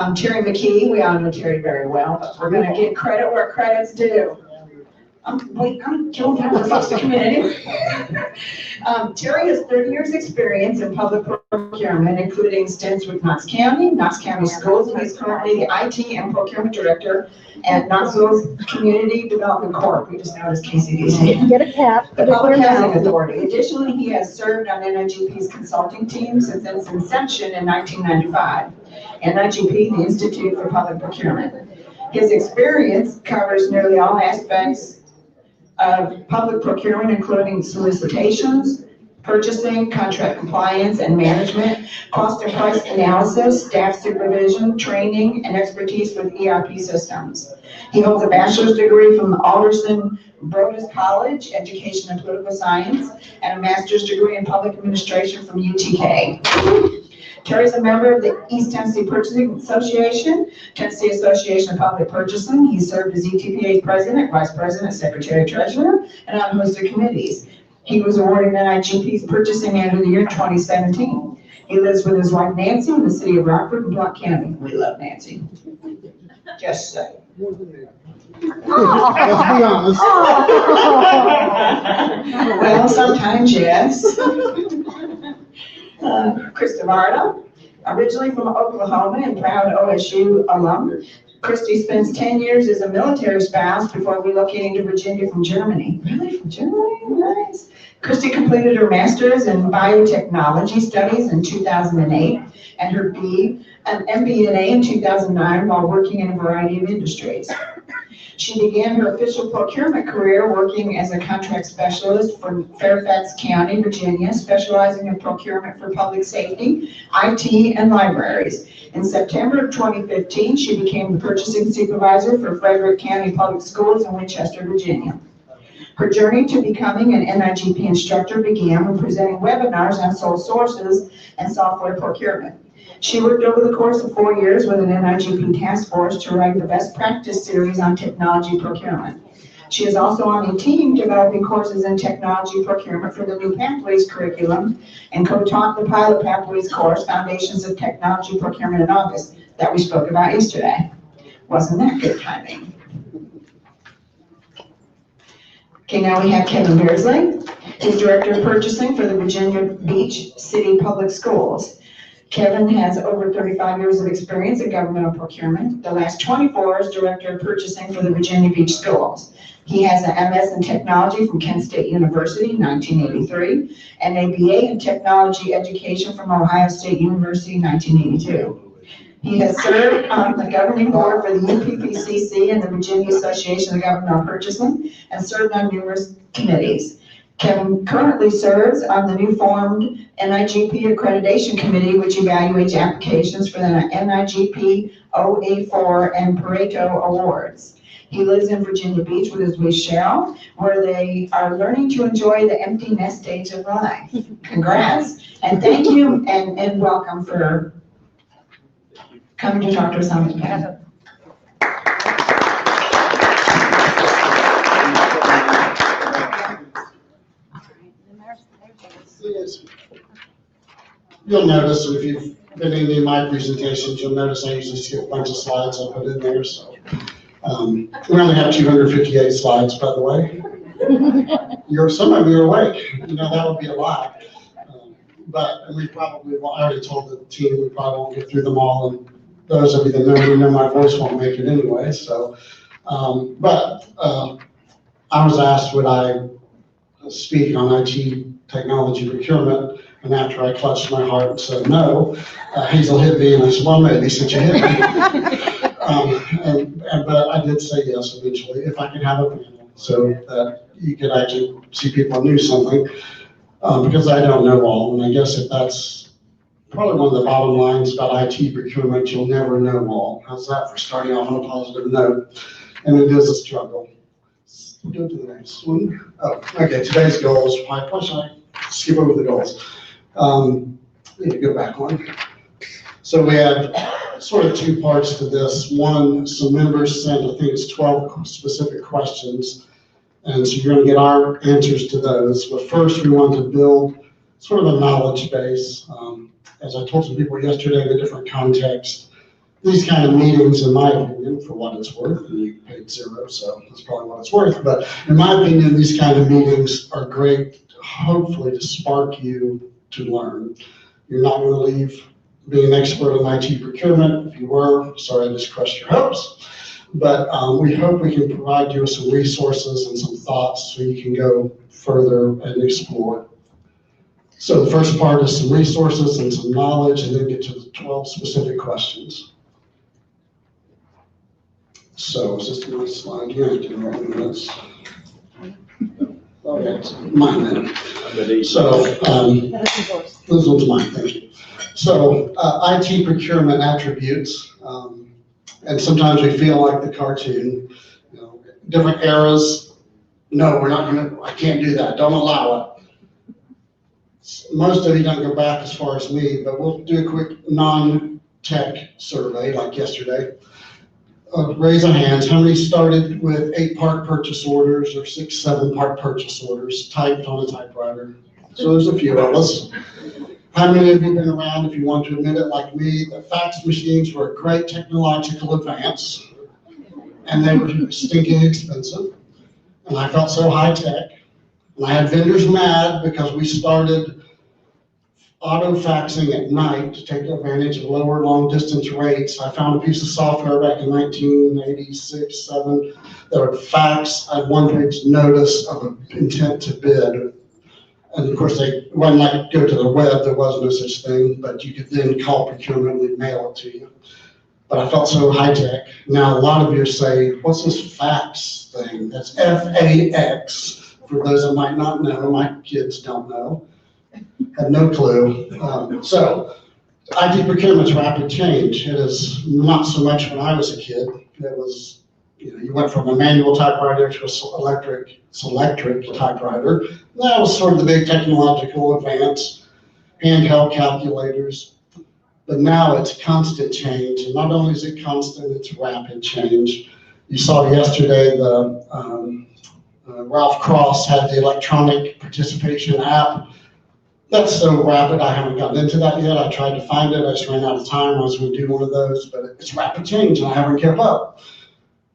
I'm Terry McKee. We all know Terry very well, but we're going to get credit where credit's due. I'm killing time for folks to come in anyway. Terry has 30 years experience in public procurement, including stints with Knox County Schools, and he's currently the IT and procurement director at Knoxville Community Development Corp. We just know it as KCDC. Get a cap. The Public Housing Authority. Additionally, he has served on NIGP's consulting team since its inception in 1995. NIGP, the Institute for Public Procurement. His experience covers nearly all aspects of public procurement, including solicitations, purchasing, contract compliance and management, cost and price analysis, staff supervision, training, and expertise with ERP systems. He holds a bachelor's degree from Alderson Broaddus College, Education and Political Science, and a master's degree in Public Administration from UTK. Terry is a member of the East Tennessee Purchasing Association, Tennessee Association of Public Purchasing. He served as ETPA's president, vice president, secretary, treasurer, and on a host of committees. He was awarded NIGP's Purchasing Man of the Year in 2017. He lives with his wife Nancy in the city of Rockford and Block County. We love Nancy. Just say. Let's be honest. Well, sometimes yes. Kristi Varda, originally from Oklahoma and proud OSU alum. Kristi spends 10 years as a military spouse before relocating to Virginia from Germany. Really? From Germany? Nice. Kristi completed her master's in biotechnology studies in 2008 and her MBA in 2009 while working in a variety of industries. She began her official procurement career working as a contract specialist for Fairfax County, Virginia, specializing in procurement for public safety, IT, and libraries. In September of 2015, she became the purchasing supervisor for Frederick County Public Schools in Winchester, Virginia. Her journey to becoming an NIGP instructor began when presenting webinars on sole sources and software procurement. She worked over the course of 4 years with an NIGP task force to write the best practice series on technology procurement. She is also on a team developing courses in technology procurement for the new Pathways curriculum and co-taught the Pilot Pathways course, Foundations of Technology Procurement in August, that we spoke about yesterday. Wasn't that good timing? Okay, now we have Kevin Beardsley. He's Director of Purchasing for the Virginia Beach City Public Schools. Kevin has over 35 years of experience in governmental procurement. The last 24 as Director of Purchasing for the Virginia Beach Schools. He has an MS in Technology from Kent State University, 1983, and a BA in Technology Education from Ohio State University, 1982. He has served on the governing board for the UPPCC and the Virginia Association of Governmental Purchasing and served on numerous committees. Kevin currently serves on the new formed NIGP Accreditation Committee, which evaluates applications for the NIGP OA4 and Pareto Awards. He lives in Virginia Beach with his wife Cheryl, where they are learning to enjoy the empty nest stage of life. Congrats, and thank you and welcome for coming to talk to us on this panel. You'll notice, if you've been in any of my presentations, you'll notice I usually skip a bunch of slides I put in there. So we only have 258 slides, by the way. Some of you are awake. You know, that would be a lot. But we probably, I already told the team we probably won't get through them all. And those of you that know me know my voice won't make it anyway. So, I was asked would I speak on IT technology procurement, and after I clutched my heart and said no, Hazel hit me, and I said, well, maybe since you hit me. But I did say yes eventually, if I could have a panel, so that you could actually see people knew something, because I don't know all, and I guess if that's probably one of the bottom lines about IT procurement, you'll never know all. How's that for starting off on a positive note? And it is a struggle. Go to the next one. Oh, okay, today's goals. Why should I skip over the goals? Need to go back one. So we have sort of two parts to this. One, some members sent, I think it's 12 specific questions. And so you're going to get our answers to those. But first, we want to build sort of a knowledge base. As I told some people yesterday in a different context, these kind of meetings, in my opinion, for what it's worth, and you paid $0, so that's probably what it's worth, but in my opinion, these kind of meetings are great, hopefully to spark you to learn. You're not going to leave being an expert in IT procurement. If you were, sorry, I just crushed your hopes. But we hope we can provide you with some resources and some thoughts so you can go further and explore. So the first part is some resources and some knowledge, and then get to the 12 specific questions. So is this my slide here? I can write this. Okay, it's mine then. So this one's mine, thank you. So IT procurement attributes, and sometimes we feel like the cartoon, you know, different eras. No, we're not gonna, I can't do that, don't allow it. Most of you don't go back as far as me, but we'll do a quick non-tech survey like yesterday. Raise of hands, how many started with 8-part purchase orders or 6, 7-part purchase orders typed on a typewriter? So there's a few of us. How many of you have been around, if you want to admit it like me, the fax machines were a great technological advance, and they were stinking expensive, and I felt so high tech, and I had vendors mad because we started auto faxing at night to take advantage of lower long distance rates. I found a piece of software back in 1986, 7 that would fax a one-page notice of an intent to bid. And of course, they wouldn't like go to the web, there was no such thing, but you could then call procurement and they'd mail it to you. But I felt so high tech. Now, a lot of you say, what's this fax thing? That's F-A-X. For those that might not know, my kids don't know. Have no clue. So IT procurement's rapid change. It is not so much when I was a kid. It was, you know, you went from a manual typewriter to an electric typewriter. That was sort of the big technological advance, handheld calculators. But now it's constant change. And not only is it constant, it's rapid change. You saw yesterday the Ralph Cross had the electronic participation app. That's so rapid, I haven't gotten into that yet. I tried to find it, I just ran out of time. I was going to do one of those, but it's rapid change and I haven't kept up.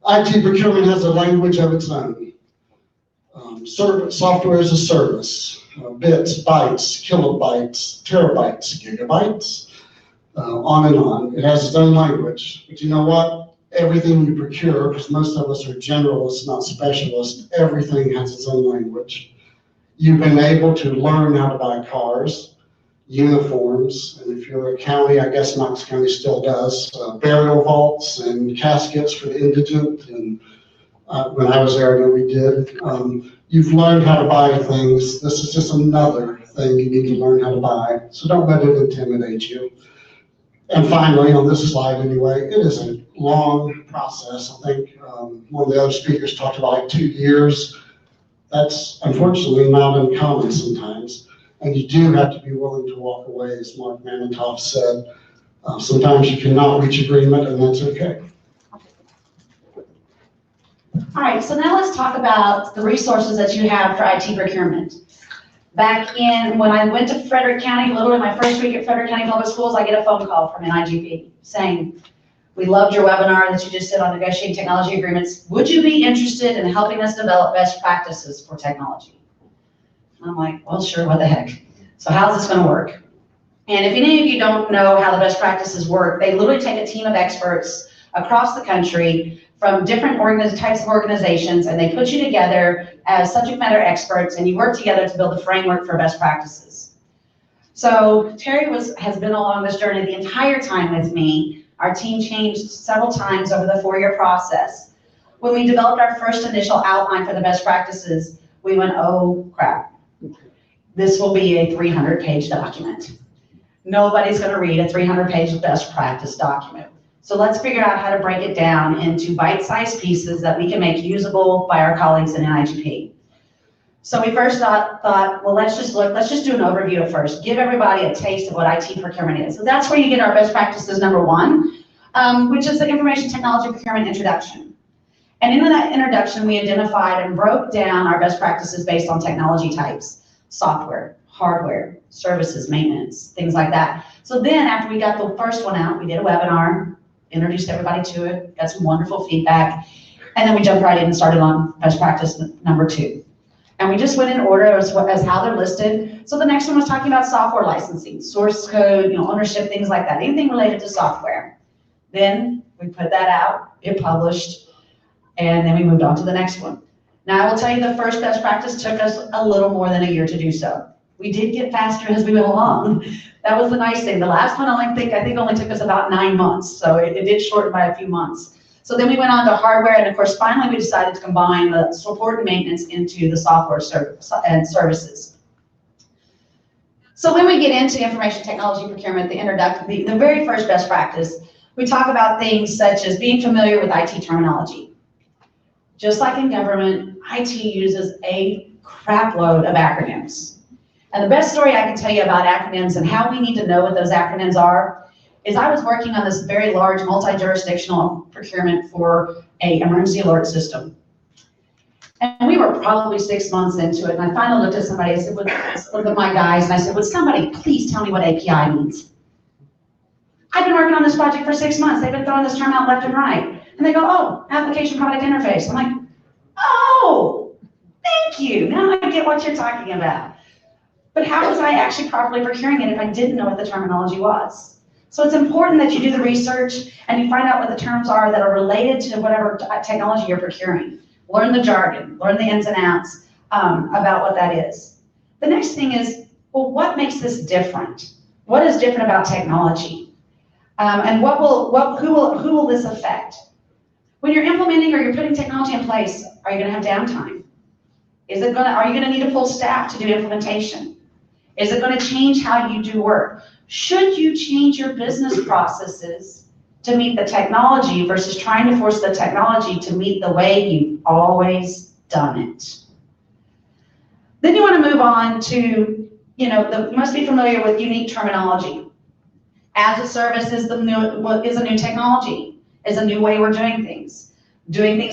IT procurement has a language of its own. Software as a service, bits, bytes, kilobytes, terabytes, gigabytes, on and on. It has its own language. But you know what? Everything you procure, because most of us are generalists, not specialists, everything has its own language. You've been able to learn how to buy cars, uniforms, and if you're a county, I guess Knox County still does, burial vaults and caskets for the indigent, and when I was there, I know we did. You've learned how to buy things. This is just another thing you need to learn how to buy, so don't let it intimidate you. And finally, on this slide anyway, it is a long process. I think one of the other speakers talked about like 2 years. That's unfortunately not uncommon sometimes. And you do have to be willing to walk away, as Mark Manitoff said. Sometimes you cannot reach agreement, and that's okay. All right, so now let's talk about the resources that you have for IT procurement. Back in, when I went to Frederick County, literally my first week at Frederick County Public Schools, I get a phone call from an IGP saying, we loved your webinar that you just did on negotiating technology agreements. Would you be interested in helping us develop best practices for technology? And I'm like, well, sure, what the heck? So how's this gonna work? And if any of you don't know how the best practices work, they literally take a team of experts across the country from different types of organizations, and they put you together as subject matter experts, and you work together to build a framework for best practices. So Terry has been along this journey the entire time with me. Our team changed several times over the 4-year process. When we developed our first initial outline for the best practices, we went, oh crap, this will be a 300-page document. Nobody's gonna read a 300-page best practice document. So let's figure out how to break it down into bite-sized pieces that we can make usable by our colleagues in IGP. So we first thought, well, let's just do an overview at first. Give everybody a taste of what IT procurement is. So that's where you get our best practices #1, which is the information technology procurement introduction. And in that introduction, we identified and broke down our best practices based on technology types, software, hardware, services, maintenance, things like that. So then after we got the first one out, we did a webinar. introduced everybody to it, got some wonderful feedback, and then we jumped right in and started on best practice number 2. And we just went in order as how they're listed. So the next one was talking about software licensing, source code, ownership, things like that, anything related to software. Then we put that out, it published, and then we moved on to the next one. Now I will tell you the first best practice took us a little more than a year to do so. We did get faster as we went along. That was the nice thing. The last one I think only took us about 9 months, so it did shorten by a few months. So then we went on to hardware, and of course, finally we decided to combine the support and maintenance into the software and services. So when we get into information technology procurement, the very first best practice, we talk about things such as being familiar with IT terminology. Just like in government, IT uses a crap load of acronyms. And the best story I can tell you about acronyms and how we need to know what those acronyms are is I was working on this very large multi-jurisdictional procurement for an emergency alert system. And we were probably 6 months into it, and I finally looked at somebody, I said, looked at my guys, and I said, would somebody please tell me what API means? I've been working on this project for 6 months. They've been throwing this term out left and right. And they go, oh, application product interface. I'm like, oh, thank you. Now I get what you're talking about. But how was I actually properly procuring it if I didn't know what the terminology was? So it's important that you do the research and you find out what the terms are that are related to whatever technology you're procuring. Learn the jargon, learn the ins and outs about what that is. The next thing is, well, what makes this different? What is different about technology? And who will this affect? When you're implementing or you're putting technology in place, are you going to have downtime? Are you going to need a full staff to do implementation? Is it going to change how you do work? Should you change your business processes to meet the technology versus trying to force the technology to meet the way you've always done it? Then you want to move on to, you must be familiar with unique terminology. As a service is a new technology, is a new way we're doing things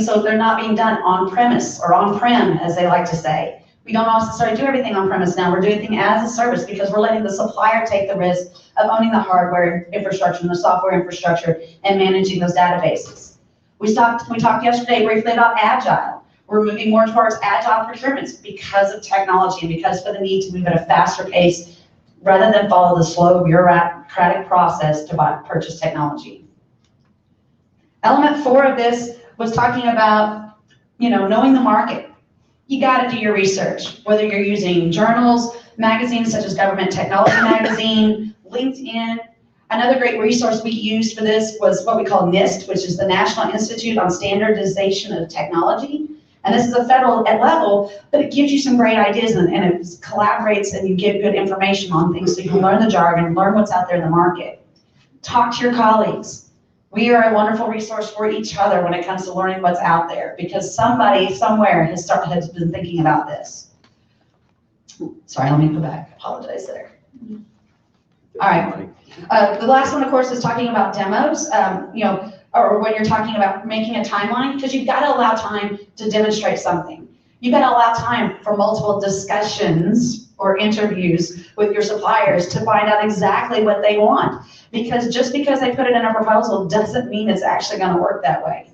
so they're not being done on premise or on-prem, as they like to say. We don't necessarily do everything on premise now. We're doing things as a service because we're letting the supplier take the risk of owning the hardware infrastructure and the software infrastructure and managing those databases. We talked yesterday briefly about agile. We're moving more towards agile procurements because of technology and because of the need to move at a faster pace rather than follow the slow bureaucratic process to purchase technology. Element 4 of this was talking about, knowing the market. You got to do your research, whether you're using journals, magazines such as Government Technology Magazine, LinkedIn. Another great resource we used for this was what we call NIST, which is the National Institute on Standardization of Technology. And this is a federal level, but it gives you some great ideas and it collaborates and you get good information on things so you can learn the jargon, learn what's out there in the market. Talk to your colleagues. We are a wonderful resource for each other when it comes to learning what's out there because somebody somewhere has been thinking about this. Sorry, let me go back. Apologize there. All right. The last one, of course, is talking about demos. Or when you're talking about making a timeline, because you've got to allow time to demonstrate something. You've got to allow time for multiple discussions or interviews with your suppliers to find out exactly what they want. Because just because they put it in a proposal doesn't mean it's actually going to work that way.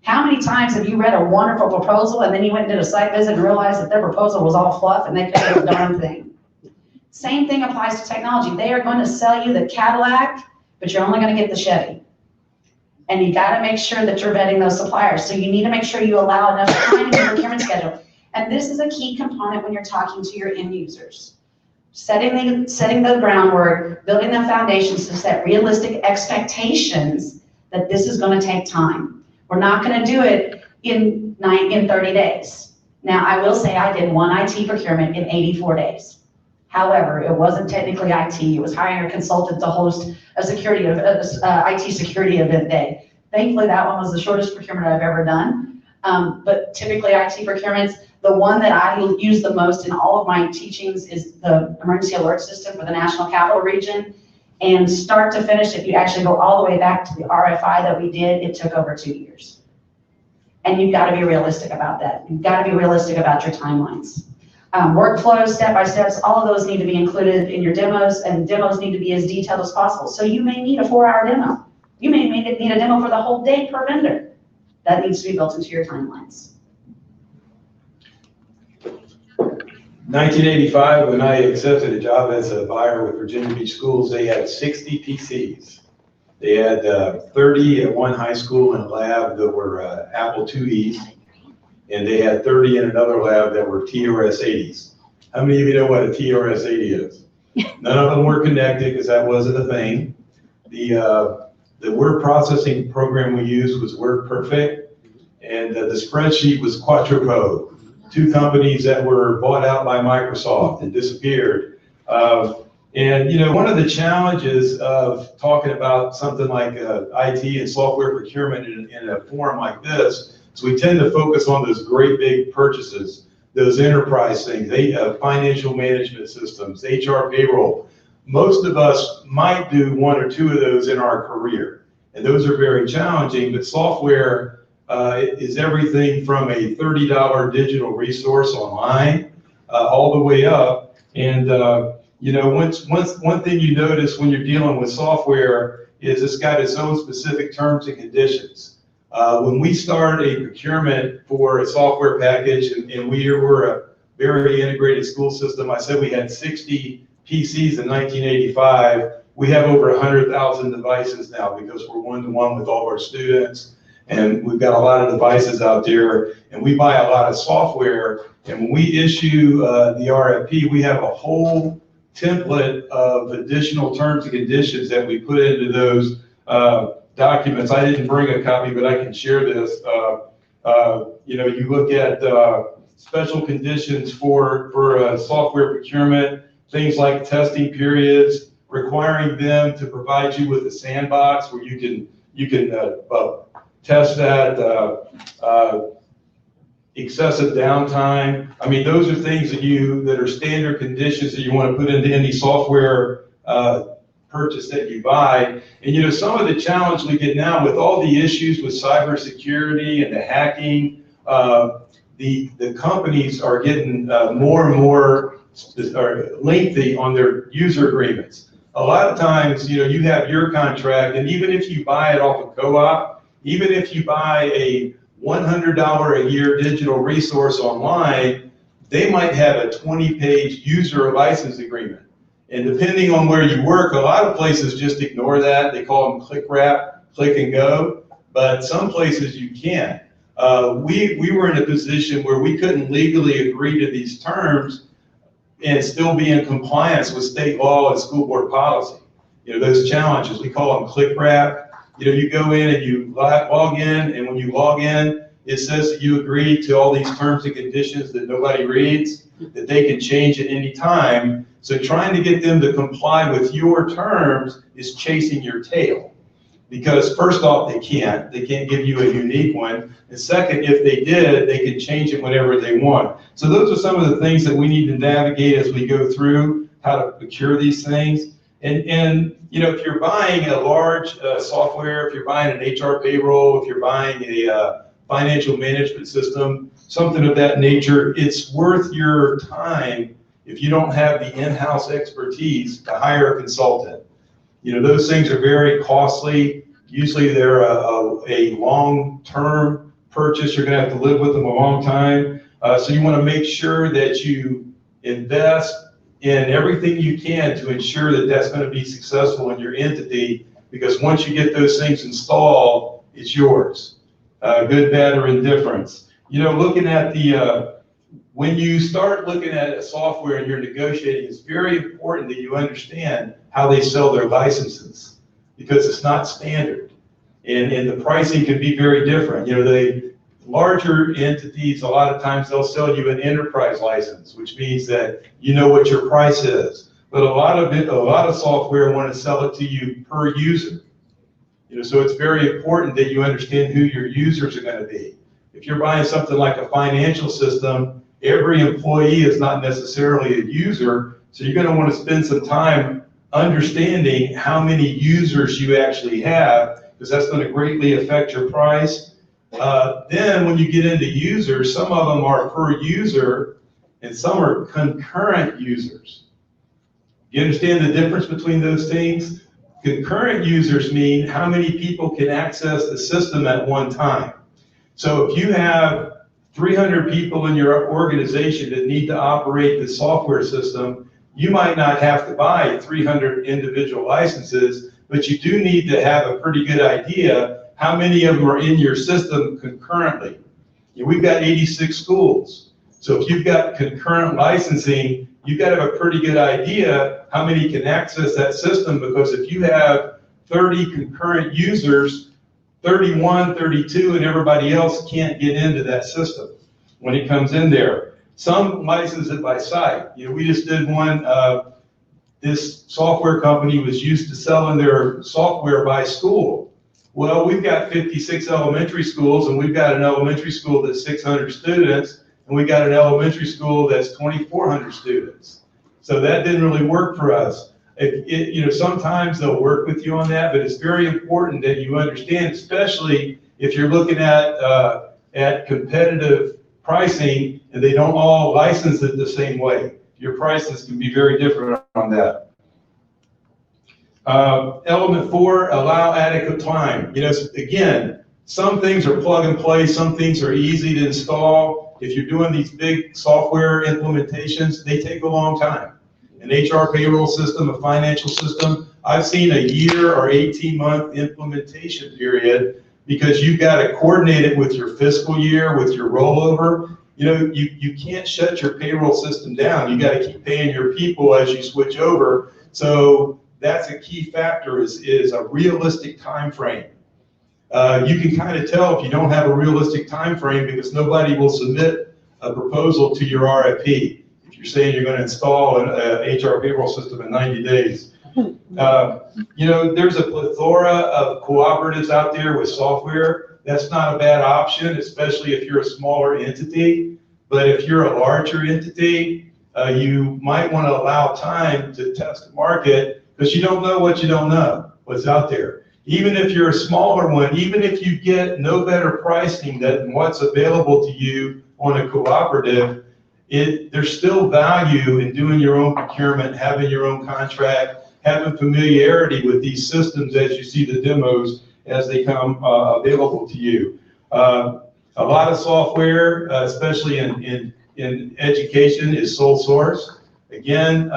How many times have you read a wonderful proposal and then you went and did a site visit and realized that their proposal was all fluff and they couldn't do a darn thing? Same thing applies to technology. They are going to sell you the Cadillac, but you're only going to get the Chevy. And you got to make sure that you're vetting those suppliers. So you need to make sure you allow enough time in your procurement schedule. And this is a key component when you're talking to your end users. Setting the groundwork, building the foundations to set realistic expectations that this is going to take time. We're not going to do it in 30 days. Now, I will say I did one IT procurement in 84 days. However, it wasn't technically IT. It was hiring a consultant to host a IT security event day. Thankfully, that one was the shortest procurement I've ever done. But typically, IT procurements, the one that I use the most in all of my teachings is the emergency alert system for the National Capital Region. And start to finish, if you actually go all the way back to the RFI that we did, it took over 2 years. And you've got to be realistic about that. You've got to be realistic about your timelines. Workflows, step-by-steps, all of those need to be included in your demos, and demos need to be as detailed as possible. So you may need a 4-hour demo. You may need a demo for the whole day per vendor. That needs to be built into your timelines. 1985, when I accepted a job as a buyer with Virginia Beach Schools, they had 60 PCs. They had 30 at one high school in a lab that were Apple IIes, and they had 30 in another lab that were TRS-80s. How many of you know what a TRS-80 is? None of them were connected because that wasn't a thing. The word processing program we used was WordPerfect, and the spreadsheet was Quattropo. Two companies that were bought out by Microsoft and disappeared. And you know, one of the challenges of talking about something like IT and software procurement in a forum like this is we tend to focus on those great big purchases, those enterprise things, financial management systems, HR payroll. Most of us might do one or two of those in our career, and those are very challenging, but software is everything from a $30 digital resource online all the way up. And you know, one thing you notice when you're dealing with software is it's got its own specific terms and conditions. When we start a procurement for a software package, and we were a very integrated school system, I said we had 60 PCs in 1985. We have over 100,000 devices now because we're one-to-one with all our students. And we've got a lot of devices out there, and we buy a lot of software. And when we issue the RFP, we have a whole template of additional terms and conditions that we put into those documents. I didn't bring a copy, but I can share this. You know, you look at special conditions for software procurement, things like testing periods, requiring them to provide you with a sandbox where you can test that, excessive downtime. I mean, those are things that are standard conditions that you want to put into any software purchase that you buy. And you know, some of the challenge we get now with all the issues with cybersecurity and the hacking, the companies are getting more and more lengthy on their user agreements. A lot of times, you know, you have your contract, and even if you buy it off a co-op, even if you buy a $100 a year digital resource online, they might have a 20-page user license agreement. And depending on where you work, a lot of places just ignore that. They call them click wrap, click and go, but some places you can't. We were in a position where we couldn't legally agree to these terms and still be in compliance with state law and school board policy. You know, those challenges, we call them click wrap. You know, you go in and you log in, and when you log in, it says that you agree to all these terms and conditions that nobody reads, that they can change at any time. So trying to get them to comply with your terms is chasing your tail. Because first off, they can't give you a unique one. And second, if they did, they can change it whenever they want. So those are some of the things that we need to navigate as we go through how to procure these things. And you know, if you're buying a large software, if you're buying an HR payroll, if you're buying a financial management system, something of that nature, it's worth your time if you don't have the in-house expertise to hire a consultant. You know, those things are very costly. Usually they're a long-term purchase. You're gonna have to live with them a long time. So you wanna make sure that you invest in everything you can to ensure that that's going to be successful in your entity, because once you get those things installed, it's yours, good, bad, or indifference. You know, looking at when you start looking at software and you're negotiating, it's very important that you understand how they sell their licenses, because it's not standard, and the pricing can be very different. You know, larger entities, a lot of times they'll sell you an enterprise license, which means that you know what your price is. But a lot of software want to sell it to you per user. You know, so it's very important that you understand who your users are going to be. If you're buying something like a financial system, every employee is not necessarily a user, so you're going to want to spend some time understanding how many users you actually have, because that's going to greatly affect your price. Then when you get into users, some of them are per user and some are concurrent users. You understand the difference between those things? Concurrent users mean how many people can access the system at one time. So if you have 300 people in your organization that need to operate the software system, you might not have to buy 300 individual licenses, but you do need to have a pretty good idea how many of them are in your system concurrently. We've got 86 schools. So if you've got concurrent licensing, you've got to have a pretty good idea how many can access that system, because if you have 30 concurrent users, 31, 32, and everybody else can't get into that system when it comes in there. Some license it by site. We just did one, this software company was used to selling their software by school. Well, we've got 56 elementary schools, and we've got an elementary school that's 600 students, and we got an elementary school that's 2,400 students. So that didn't really work for us. Sometimes they'll work with you on that, but it's very important that you understand, especially if you're looking at competitive pricing and they don't all license it the same way. Your prices can be very different on that. Element 4, allow adequate time. Again, some things are plug and play, some things are easy to install. If you're doing these big software implementations, they take a long time. An HR payroll system, a financial system, I've seen a year or 18-month implementation period, because you've got to coordinate it with your fiscal year, with your rollover. You can't shut your payroll system down. You got to keep paying your people as you switch over. So that's a key factor, is a realistic time frame. You can kind of tell if you don't have a realistic time frame, because nobody will submit a proposal to your RFP if you're saying you're going to install an HR payroll system in 90 days. There's a plethora of cooperatives out there with software. That's not a bad option, especially if you're a smaller entity. But if you're a larger entity, you might want to allow time to test the market, because you don't know what you don't know, what's out there. Even if you're a smaller one, even if you get no better pricing than what's available to you on a cooperative, there's still value in doing your own procurement, having your own contract, having familiarity with these systems as you see the demos as they come available to you. A lot of software, especially in education, is sole source. Again,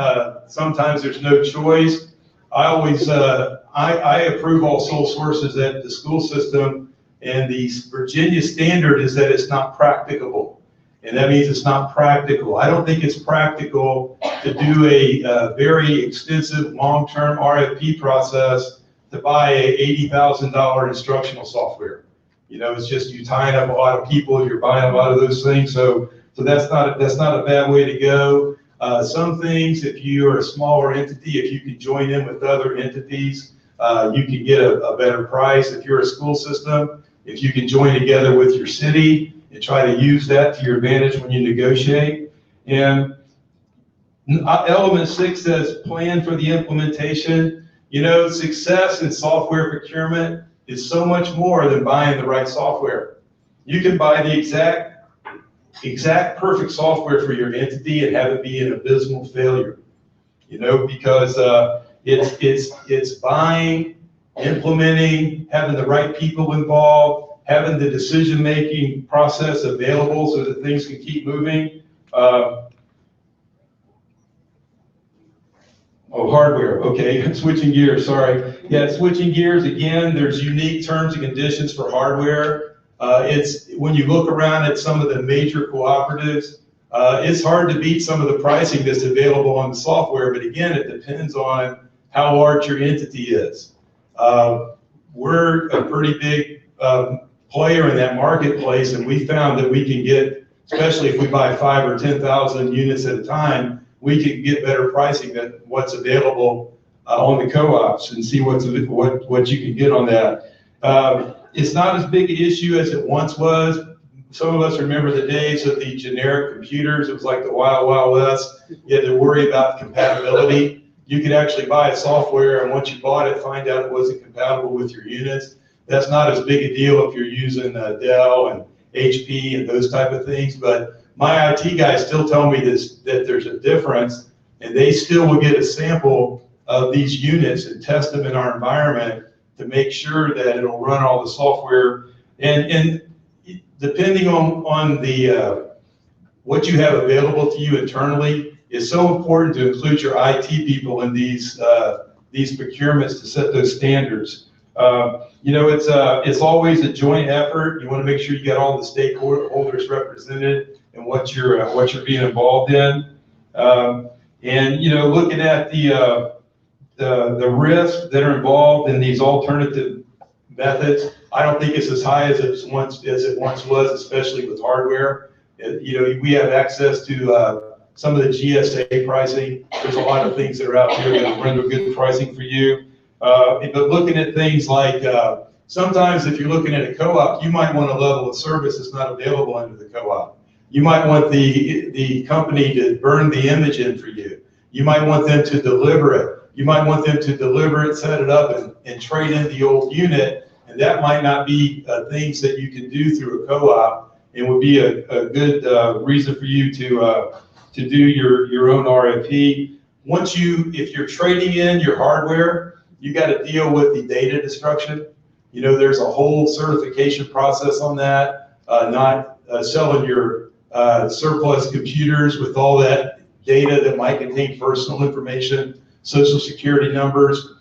sometimes there's no choice. I always, I approve all sole sources at the school system, and the Virginia standard is that it's not practicable. And that means it's not practical. I don't think it's practical to do a very extensive long-term RFP process to buy a $80,000 instructional software. It's just you tying up a lot of people, you're buying a lot of those things. So that's not a bad way to go. Some things, if you are a smaller entity, if you can join in with other entities, you can get a better price. If you're a school system, if you can join together with your city and try to use that to your advantage when you negotiate. And element 6 says plan for the implementation. Success in software procurement is so much more than buying the right software. You can buy the exact perfect software for your entity and have it be an abysmal failure, because it's buying, implementing, having the right people involved, having the decision-making process available so that things can keep moving. Hardware, okay, switching gears, sorry. Yeah, switching gears, again, there's unique terms and conditions for hardware. When you look around at some of the major cooperatives, it's hard to beat some of the pricing that's available on the software, but again, it depends on how large your entity is. We're a pretty big player in that marketplace, and we found that we can get, especially if we buy 5,000 or 10,000 units at a time, we can get better pricing than what's available on the co-ops, and see what you can get on that. It's not as big an issue as it once was. Some of us remember the days of the generic computers. It was like the Wild Wild West. You had to worry about compatibility. You could actually buy a software, and once you bought it, find out it wasn't compatible with your units. That's not as big a deal if you're using Dell and HP and those type of things, but my IT guys still tell me that there's a difference, and they still will get a sample of these units and test them in our environment to make sure that it'll run all the software. And depending on the what you have available to you internally, it's so important to include your IT people in these procurements to set those standards. You know, it's always a joint effort. You want to make sure you get all the stakeholders represented in what you're being involved in. And you know, looking at the risks that are involved in these alternative methods, I don't think it's as high as it once was, especially with hardware. You know, we have access to some of the GSA pricing. There's a lot of things that are out there that render good pricing for you. But looking at things like, sometimes if you're looking at a co-op, you might want a level of service that's not available under the co-op. You might want the company to burn the image in for you. You might want them to deliver it. You might want them to deliver it, set it up, and trade in the old unit. And that might not be things that you can do through a co-op. It would be a good reason for you to do your own RFP. If you're trading in your hardware, you got to deal with the data destruction. You know, there's a whole certification process on that. Not selling your surplus computers with all that data that might contain personal information, social security numbers,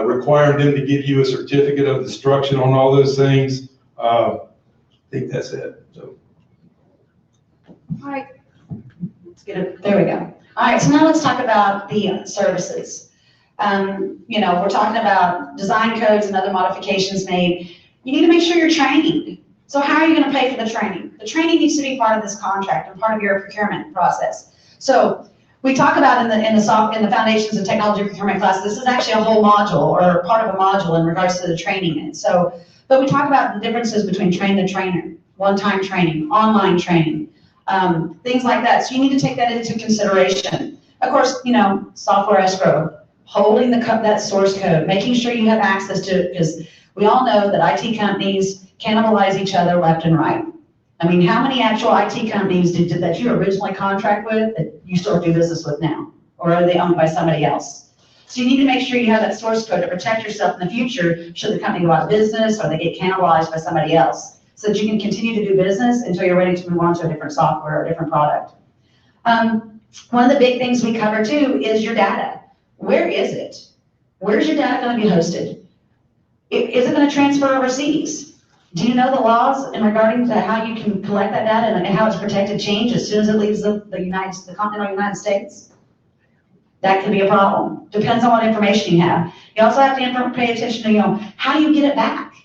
requiring them to give you a certificate of destruction on all those things. I think that's it. So. All right, let's get it, there we go. All right, so now let's talk about the services. You know, we're talking about design codes and other modifications made. You need to make sure you're trained. So how are you going to pay for the training? The training needs to be part of this contract and part of your procurement process. So we talk about in the foundations of technology procurement class, this is actually a whole module or part of a module in regards to the training. And so, but we talk about the differences between train the trainer, one-time training, online training, things like that. So you need to take that into consideration. Of course, you know, software escrow, holding that source code, making sure you have access to it, because we all know that IT companies cannibalize each other left and right. I mean, how many actual IT companies that you originally contract with that you still do business with now? Or are they owned by somebody else? So you need to make sure you have that source code to protect yourself in the future should the company go out of business or they get cannibalized by somebody else, so that you can continue to do business until you're ready to move on to a different software or a different product. One of the big things we cover too is your data. Where is it? Where's your data going to be hosted? Is it going to transfer overseas? Do you know the laws in regarding to how you can collect that data and how it's protected change as soon as it leaves the continental United States? That could be a problem. Depends on what information you have. You also have to pay attention to, you know, how do you get it back?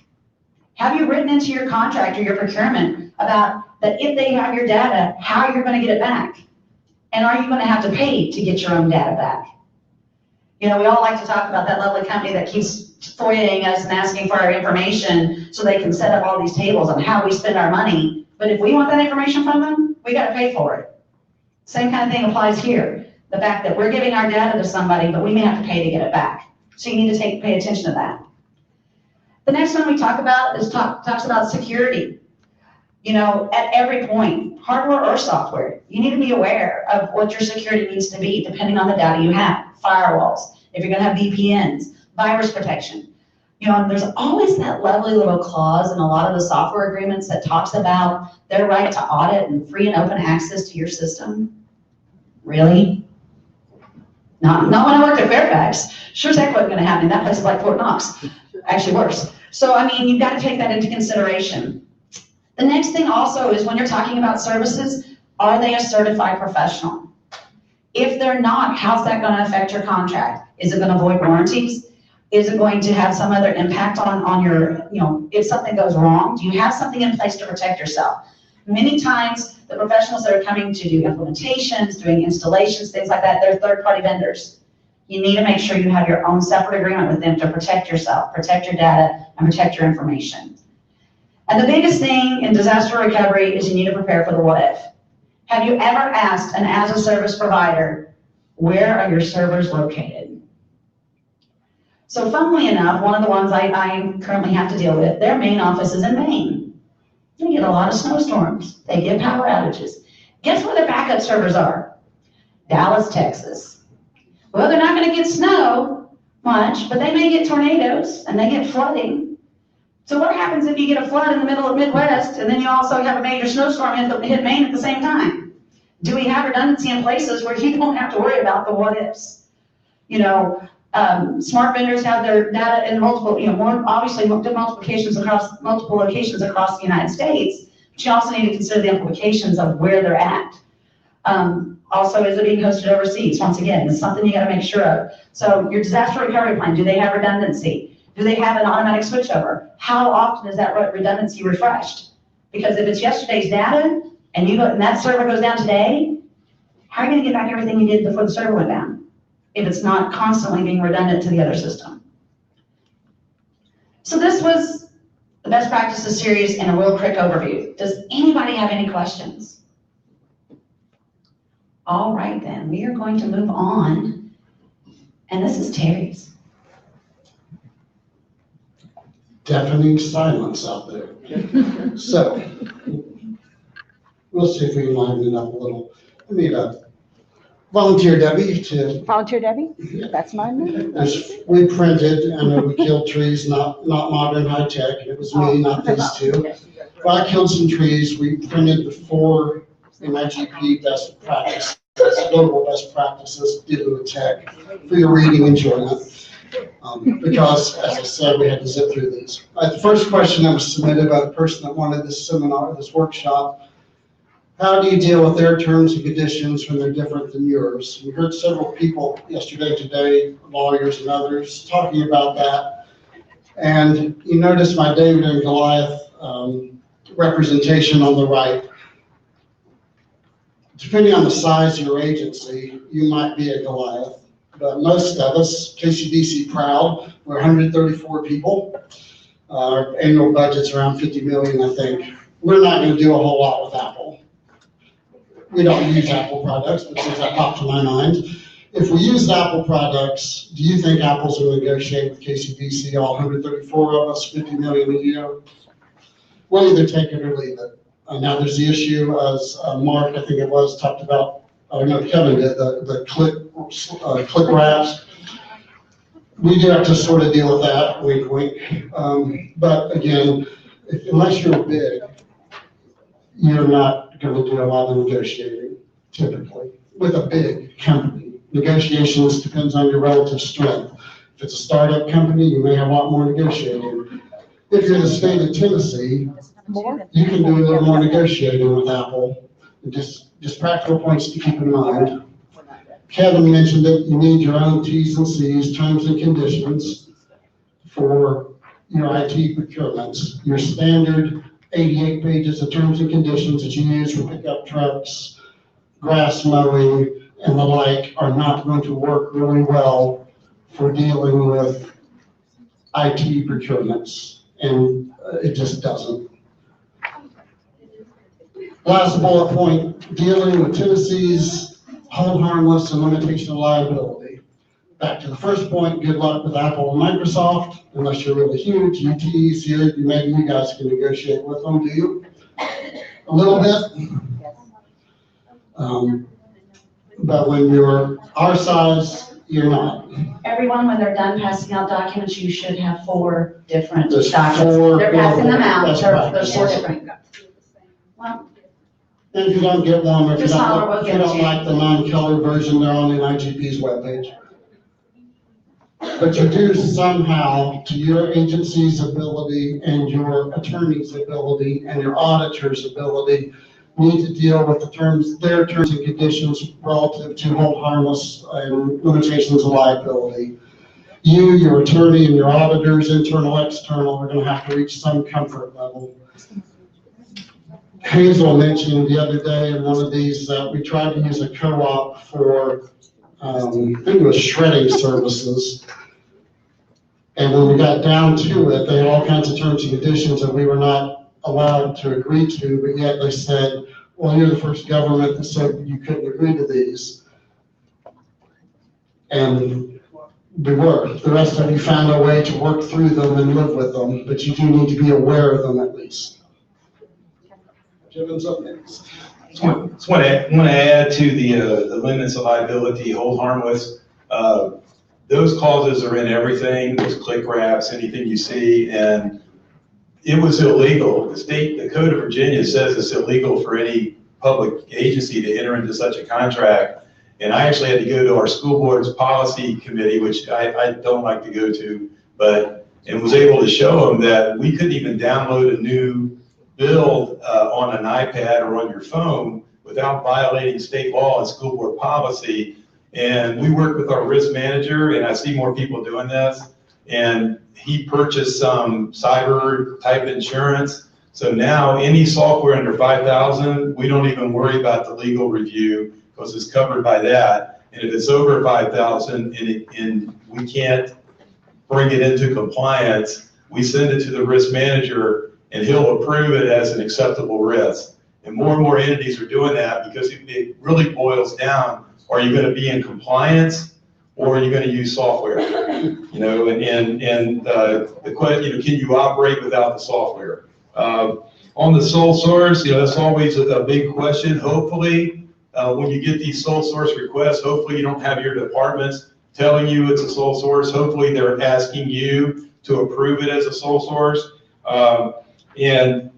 Have you written into your contract or your procurement about that if they have your data, how you're going to get it back? And are you going to have to pay to get your own data back? You know, we all like to talk about that lovely company that keeps FOIAing us and asking for our information so they can set up all these tables on how we spend our money. But if we want that information from them, we got to pay for it. Same kind of thing applies here. The fact that we're giving our data to somebody, but we may have to pay to get it back. So you need to pay attention to that. The next one we talk about is talks about security. You know, at every point, hardware or software, you need to be aware of what your security needs to be depending on the data you have. Firewalls, if you're going to have VPNs, virus protection. You know, and there's always that lovely little clause in a lot of the software agreements that talks about their right to audit and free and open access to your system. Really? Not when I worked at Fairfax. Sure as heck wasn't going to happen. That place is like Fort Knox. Actually worse. So, I mean, you've got to take that into consideration. The next thing also is when you're talking about services, are they a certified professional? If they're not, how's that going to affect your contract? Is it going to void warranties? Is it going to have some other impact on your, you know, if something goes wrong, do you have something in place to protect yourself? Many times, the professionals that are coming to do implementations, doing installations, things like that, they're third-party vendors. You need to make sure you have your own separate agreement with them to protect yourself, protect your data, and protect your information. And the biggest thing in disaster recovery is you need to prepare for the what if. Have you ever asked an as-a-service provider, where are your servers located? So funnily enough, one of the ones I currently have to deal with, their main office is in Maine. They get a lot of snowstorms. They get power outages. Guess where their backup servers are? Dallas, Texas. Well, they're not going to get snow much, but they may get tornadoes and they get flooding. So what happens if you get a flood in the middle of Midwest and then you also have a major snowstorm hit Maine at the same time? Do we have redundancy in places where you don't have to worry about the what ifs? You know, smart vendors have their data in multiple, more obviously multiple locations across the United States, but you also need to consider the implications of where they're at. Also, is it being hosted overseas? Once again, it's something you gotta make sure of. So your disaster recovery plan, do they have redundancy? Do they have an automatic switchover? How often is that redundancy refreshed? Because if it's yesterday's data and that server goes down today, how are you gonna get back everything you did before the server went down if it's not constantly being redundant to the other system? So this was the best practices series in a real quick overview. Does anybody have any questions? All right then, we are going to move on. And this is Terry's. Deafening silence out there. So, we'll see if we can liven it up a little. I need a volunteer Debbie to. Volunteer Debbie? That's my name. We printed, and we killed trees, not modern high tech. It was me, not these two. But I killed some trees. We printed the 4 MIGP best practices, global best practices dealing with tech for your reading enjoyment. Because, as I said, we had to zip through these. The first question that was submitted by the person that wanted this seminar, this workshop, how do you deal with their terms and conditions when they're different than yours? We heard several people yesterday, today, lawyers and others, talking about that. And you notice my David and Goliath representation on the right. Depending on the size of your agency, you might be a Goliath. But most of us, KCDC proud, we're 134 people. Our annual budget's around 50 million, I think. We're not going to do a whole lot with Apple. We don't use Apple products, but since that popped to my mind, if we used Apple products, do you think Apple's going to negotiate with KCDC, all 134 of us, 50 million a year? We'll either take it or leave it. Now there's the issue, as Mark, I think it was, talked about, Kevin did, the click wraps. We do have to sort of deal with that, wink, wink. But again, unless you're big, you're not going to do a lot of negotiating, typically, with a big company. Negotiations depends on your relative strength. If it's a startup company, you may have a lot more negotiating. If you're in the state of Tennessee, you can do a little more negotiating with Apple. Just practical points to keep in mind. Kevin mentioned it, you need your own T's and C's, terms and conditions for your IT procurements. Your standard 88 pages of terms and conditions that you use for pickup trucks, grass mowing, and the like are not going to work really well for dealing with IT procurements, and it just doesn't. Last bullet point, dealing with Tennessee's hold harmless and limitation of liability. Back to the first point, good luck with Apple and Microsoft, unless you're really huge. UT's here, maybe you guys can negotiate with them, do you? A little bit. But when you're our size, you're not. Everyone, when they're done passing out documents, you should have 4 different There's documents. 4 They're passing them out, best there's 4 practices. different. Well, And if you don't get one, or if you Just holler, we'll don't, if you get don't you. like the non-color version, they're on the IGP's webpage. But you do somehow, to your agency's ability and your attorney's ability and your auditor's ability, need to deal with their terms and conditions relative to hold harmless and limitations of liability. You, your attorney, and your auditors, internal, external, are going to have to reach some comfort level. Hazel mentioned the other day in one of these that we tried to use a co-op for, I think it was shredding services. And when we got down to it, they had all kinds of terms and conditions that we were not allowed to agree to, but yet they said, well, you're the first government that said you couldn't agree to these. And we were. The rest of you found a way to work through them and live with them, but you do need to be aware of them at least. Kevin's up next. Just want to add to the limits of liability, hold harmless. those clauses are in everything, those click wraps, anything you see, and it was illegal. The Code of Virginia says it's illegal for any public agency to enter into such a contract. And I actually had to go to our school board's policy committee, which I don't like to go to, and was able to show them that we couldn't even download a new bill on an iPad or on your phone without violating state law and school board policy. And we worked with our risk manager, and I see more people doing this, and he purchased some cyber type insurance. So now any software under 5,000, we don't even worry about the legal review because it's covered by that. And if it's over 5,000 and we can't bring it into compliance, we send it to the risk manager and he'll approve it as an acceptable risk. And more entities are doing that because it really boils down, are you going to be in compliance or are you going to use software? You know, the question, you know, can you operate without the software? On the sole source, you know, that's always a big question. Hopefully, when you get these sole source requests, hopefully you don't have your departments telling you it's a sole source. Hopefully they're asking you to approve it as a sole source. And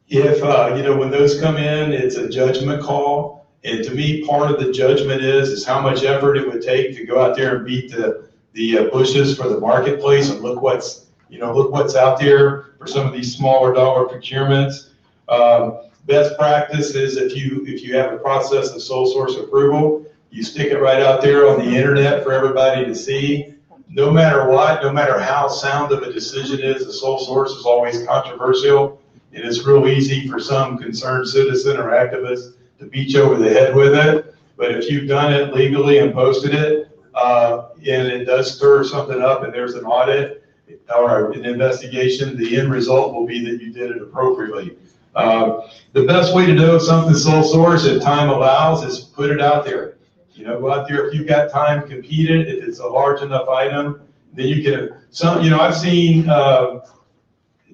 if, you know, when those come in, it's a judgment call. And to me, part of the judgment is how much effort it would take to go out there and beat the bushes for the marketplace and look what's out there for some of these smaller dollar procurements. Best practice is if you have a process of sole source approval, you stick it right out there on the internet for everybody to see. No matter what, no matter how sound of a decision is, the sole source is always controversial. And it's real easy for some concerned citizen or activist to beat you over the head with it. But if you've done it legally and posted it, and it does stir something up and there's an audit or an investigation, the end result will be that you did it appropriately. The best way to know if something's sole source, if time allows, is put it out there. You know, go out there, if you've got time, compete it. If it's a large enough item, then you can, you know, I've seen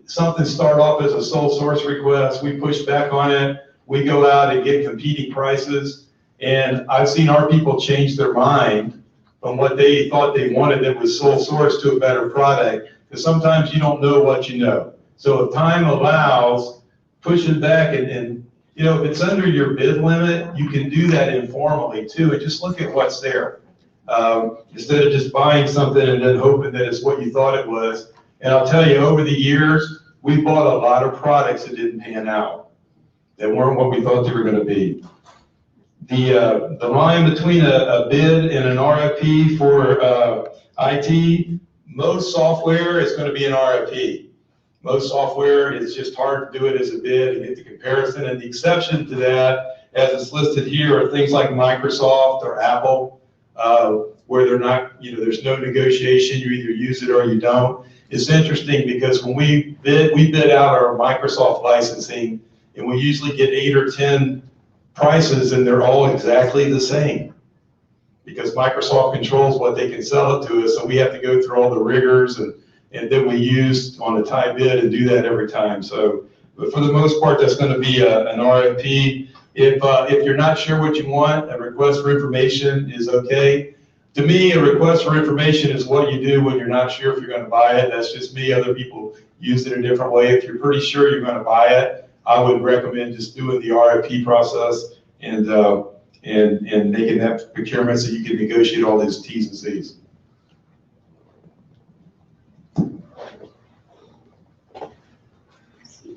something start off as a sole source request. We push back on it. We go out and get competing prices. And I've seen our people change their mind from what they thought they wanted that was sole source to a better product. Because sometimes you don't know what you know. So if time allows, push it back and you know, if it's under your bid limit, you can do that informally too, and just look at what's there. Instead of just buying something and then hoping that it's what you thought it was. And I'll tell you, over the years, we bought a lot of products that didn't pan out, that weren't what we thought they were going to be. The line between a bid and an RFP for IT, most software is going to be an RFP. Most software, it's just hard to do it as a bid and get the comparison. And the exception to that, as it's listed here, are things like Microsoft or Apple, where they're not, you know, there's no negotiation. You either use it or you don't. It's interesting because when we bid out our Microsoft licensing, and we usually get 8 or 10 prices, and they're all exactly the same. Because Microsoft controls what they can sell it to us, so we have to go through all the rigors and then we use on a tie bid and do that every time. So, but for the most part, that's going to be an RFP. If you're not sure what you want, a request for information is okay. To me, a request for information is what you do when you're not sure if you're going to buy it. That's just me. Other people use it a different way. If you're pretty sure you're going to buy it, I would recommend just doing the RFP process and making that procurement so you can negotiate all these T's and C's.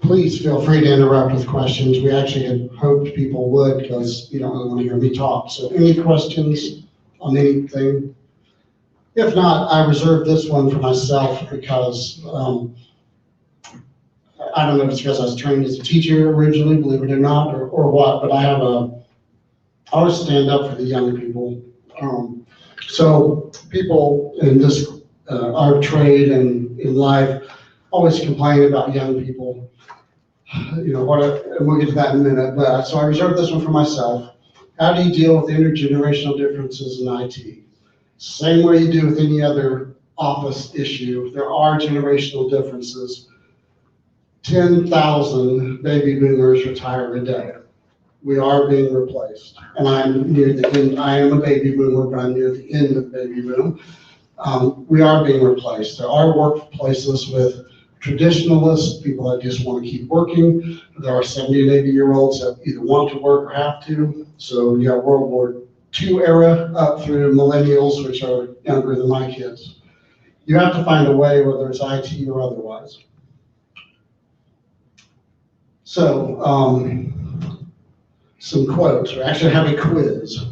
Please feel free to interrupt with questions. We actually had hoped people would because you don't really want to hear me talk. So any questions on anything? If not, I reserved this one for myself because I don't know if it's because I was trained as a teacher originally, believe it or not, or what, but I always stand up for the young people. So people in this, our trade and in life always complain about young people. You know, and we'll get to that in a minute, but so I reserved this one for myself. How do you deal with intergenerational differences in IT? Same way you do with any other office issue. There are generational differences. 10,000 baby boomers retire a day. We are being replaced. And I'm near the end. I am a baby boomer, but I'm near the end of baby boom. we are being replaced. There are workplaces with traditionalists, people that just want to keep working. There are 70 and 80-year-olds that either want to work or have to. So you got World War II era up through millennials, which are younger than my kids. You have to find a way, whether it's IT or otherwise. So, some quotes, or actually I have a quiz.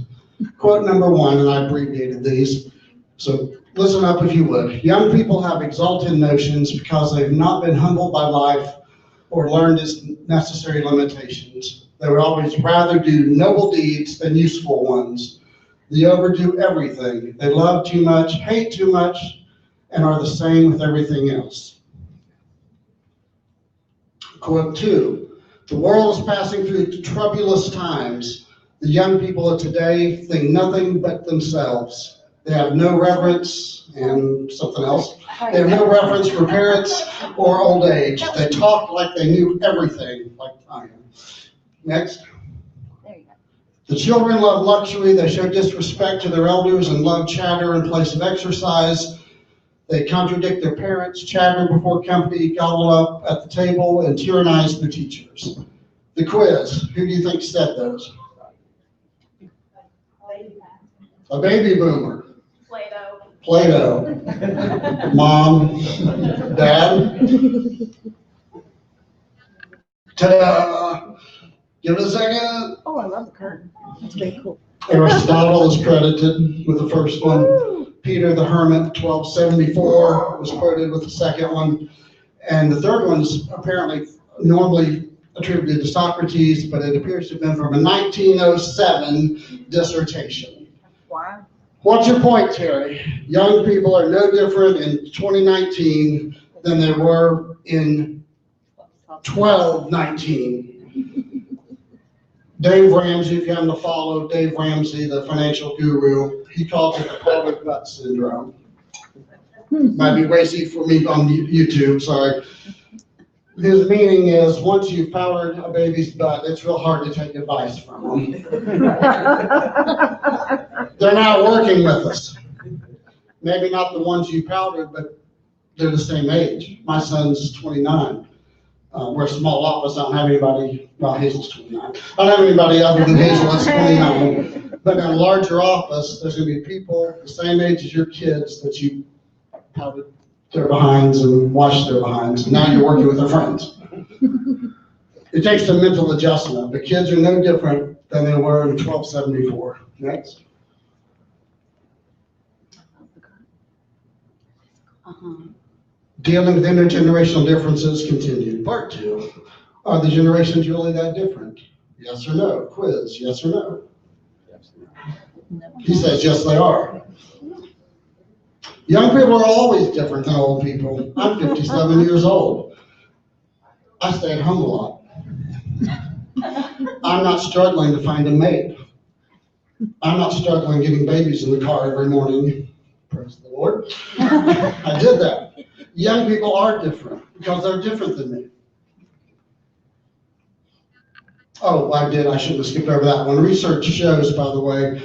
Quote number 1, and I abbreviated these. So listen up if you would. Young people have exalted notions because they've not been humbled by life or learned its necessary limitations. They would always rather do noble deeds than useful ones. They overdo everything. They love too much, hate too much, and are the same with everything else. Quote 2, the world is passing through troublous times. The young people of today think nothing but themselves. They have no reverence, and something else. They have no reverence for parents or old age. They talk like they knew everything, like I am. Next. There you go. The children love luxury. They show disrespect to their elders and love chatter in place of exercise. They contradict their parents, chatter before company, gobble up at the table, and tyrannize their teachers. The quiz, who do you think said those? A baby boomer. Play-Doh. Mom, Dad. Ta-da! Give it a second. Oh, I love the curtain. That's very cool. Aristotle is credited with the first one. Peter the Hermit, 1274, was quoted with the second one. And the third one's apparently normally attributed to Socrates, but it appears to have been from a 1907 dissertation. Wow. What's your point, Terry? Young people are no different in 2019 than they were in 1219. Dave Ramsey, if you happen to follow Dave Ramsey, the financial guru, he calls it the pelvic butt syndrome. Might be way easy for me on YouTube, sorry. His meaning is once you've powdered a baby's butt, it's real hard to take advice from them. They're not working with us. Maybe not the ones you powdered, but they're the same age. My son's 29. We're a small office. I don't have anybody, well, Hazel's 29. I don't have anybody other than Hazel that's 29. But in a larger office, there's going to be people the same age as your kids that you powdered their behinds and washed their behinds. And now you're working with their friends. It takes a mental adjustment. The kids are no different than they were in 1274. Next. Dealing with intergenerational differences continued. Part 2. Are the generations really that different? Yes or no? Quiz, yes or no? He says, yes, they are. Young people are always different than old people. I'm 57 years old. I stay at home a lot. I'm not struggling to find a mate. I'm not struggling getting babies in the car every morning. Praise the Lord. I did that. Young people are different because they're different than me. Oh, I shouldn't have skipped over that one. Research shows, by the way,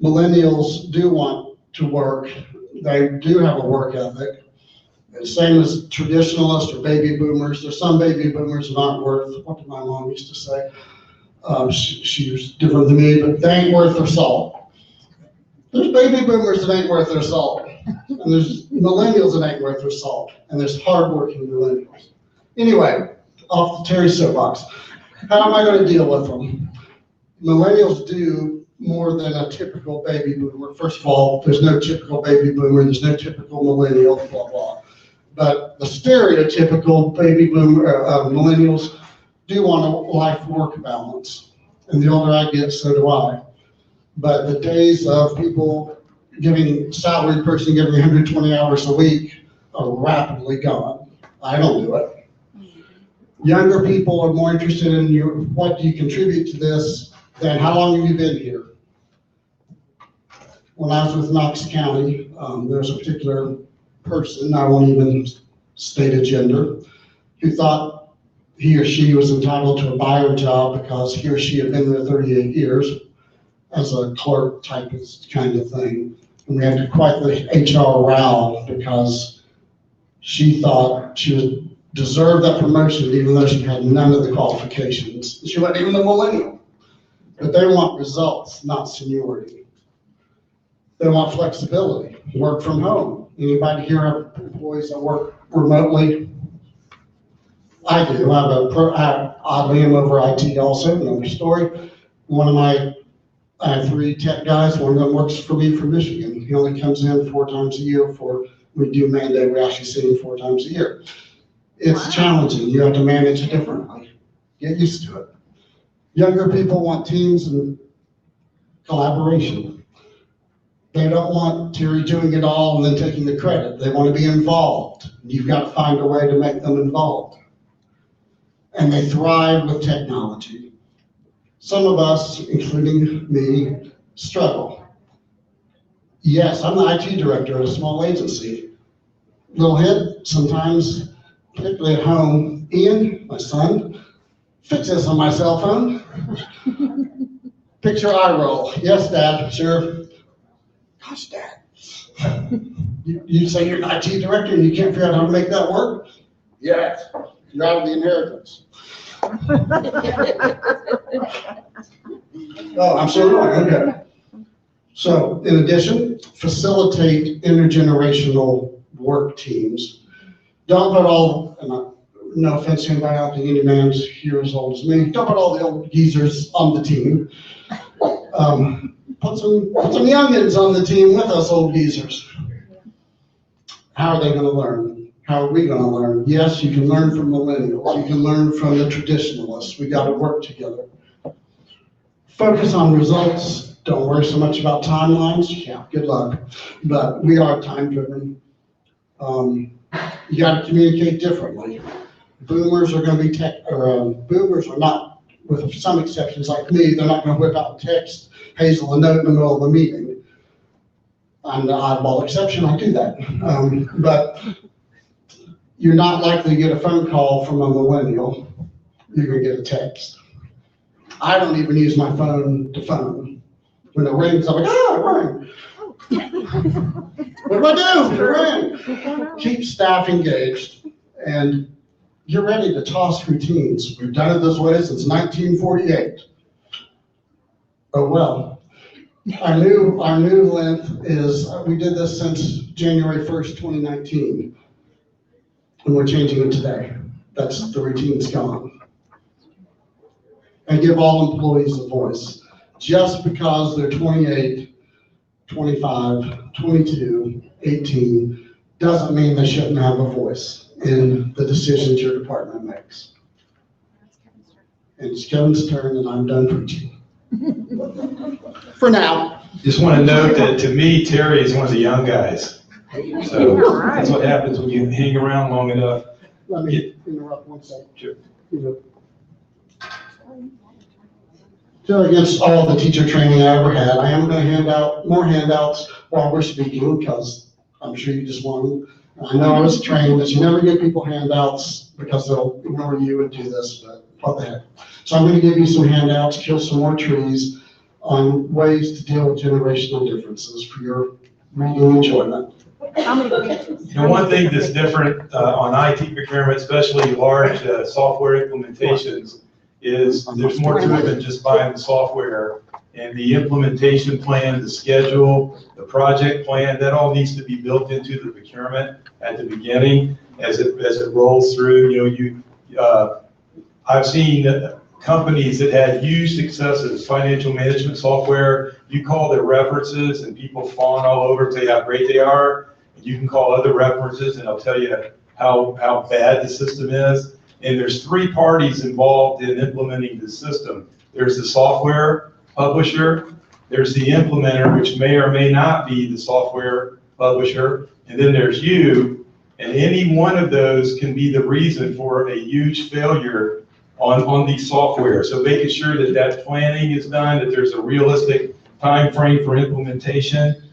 millennials do want to work. They do have a work ethic. Same as traditionalists or baby boomers. There's some baby boomers that aren't worth, what did my mom used to say? She was different than me, but they ain't worth their salt. There's baby boomers that ain't worth their salt. And there's millennials that ain't worth their salt. And there's hardworking millennials. Anyway, off the Terry soapbox. How am I going to deal with them? Millennials do more than a typical baby boomer. First of all, there's no typical baby boomer. There's no typical millennial, blah, blah. But the stereotypical baby boomer, millennials do want a life-work balance. And the older I get, so do I. But the days of people salaried person giving 120 hours a week are rapidly gone. I don't do it. Younger people are more interested in what do you contribute to this than how long have you been here. When I was with Knox County, there was a particular person, I won't even state a gender, who thought he or she was entitled to a buyer job because he or she had been there 38 years as a clerk type of kind of thing. And we had quite the HR row because she thought she would deserve that promotion even though she had none of the qualifications. She wasn't even a millennial. But they want results, not seniority. They want flexibility, work from home. Anybody here have employees that work remotely? I do. I oddly am over IT also, another story. I have 3 tech guys. One of them works for me from Michigan. He only comes in 4 times a year we do mandate. We actually see him 4 times a year. It's challenging. You have to manage it differently. Get used to it. Younger people want teams and collaboration. They don't want Terry doing it all and then taking the credit. They want to be involved. You've got to find a way to make them involved. And they thrive with technology. Some of us, including me, struggle. Yes, I'm the IT director at a small agency. Little hint, sometimes, particularly at home, Ian, my son, fix this on my cell phone. Picture eye roll. Yes, Dad, sure. Gosh, Dad. You say you're an IT director and you can't figure out how to make that work? Yes, you're out of the inheritance. Oh, I'm so wrong, okay. So, in addition, facilitate intergenerational work teams. Don't put all, no offense to anybody, I don't think any man's here as old as me. Don't put all the old geezers on the team. Put some youngins on the team with us old geezers. How are they going to learn? How are we going to learn? Yes, you can learn from millennials. You can learn from the traditionalists. We got to work together. Focus on results. Don't worry so much about timelines. Yeah, good luck. But we are time driven. You got to communicate differently. Boomers are going to be boomers are not, with some exceptions like me, they're not going to whip out text, Hazel a note in the middle of the meeting. I'm the oddball exception, I do that. But you're not likely to get a phone call from a millennial. You're going to get a text. I don't even use my phone to phone. When it rings, I'm like, oh, it rang. What do I do? It rang. Keep staff engaged, and you're ready to toss routines. We've done it this way since 1948. Oh well. Our new length is, we did this since January 1st, 2019. And we're changing it today. That's the routine's gone. And give all employees a voice. Just because they're 28, 25, 22, 18, doesn't mean they shouldn't have a voice in the decisions your department makes. And it's Kevin's turn, and I'm done preaching. For now. Just want to note that to me, Terry is one of the young guys. So that's what happens when you hang around long enough. Let me interrupt one second. Sure. So against all the teacher training I ever had, I am going to hand out more handouts while we're speaking, because I'm sure you just want them. I know I was trained that you never give people handouts because they'll ignore you and do this, but what the heck. So I'm going to give you some handouts, kill some more trees on ways to deal with generational differences for your reading enjoyment. How many pages? You know, one thing that's different on IT procurement, especially large software implementations, is there's more to it than just buying the software. And the implementation plan, the schedule, the project plan, that all needs to be built into the procurement at the beginning as it rolls through. You know, I've seen companies that had huge successes, financial management software. You call their references and people fawn all over, tell you how great they are. You can call other references and they'll tell you how bad the system is. And there's 3 parties involved in implementing the system. There's the software publisher, there's the implementer, which may or may not be the software publisher, and then there's you, and any one of those can be the reason for a huge failure on the software. So making sure that that planning is done, that there's a realistic time frame for implementation.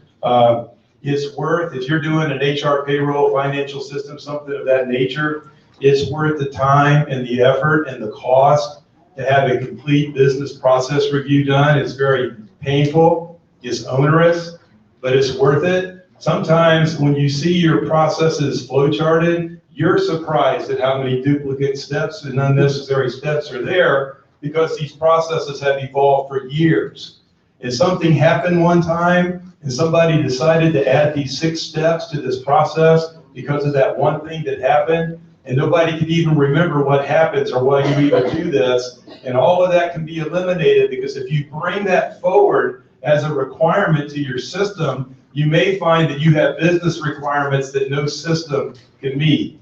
It's worth, if you're doing an HR payroll financial system, something of that nature, it's worth the time and the effort and the cost to have a complete business process review done. It's very painful, it's onerous, but it's worth it. Sometimes when you see your processes flowcharted, you're surprised at how many duplicate steps and unnecessary steps are there because these processes have evolved for years. And something happened one time and somebody decided to add these 6 steps to this process because of that one thing that happened, and nobody can even remember what happens or why you even do this. And all of that can be eliminated because if you bring that forward as a requirement to your system, you may find that you have business requirements that no system can meet.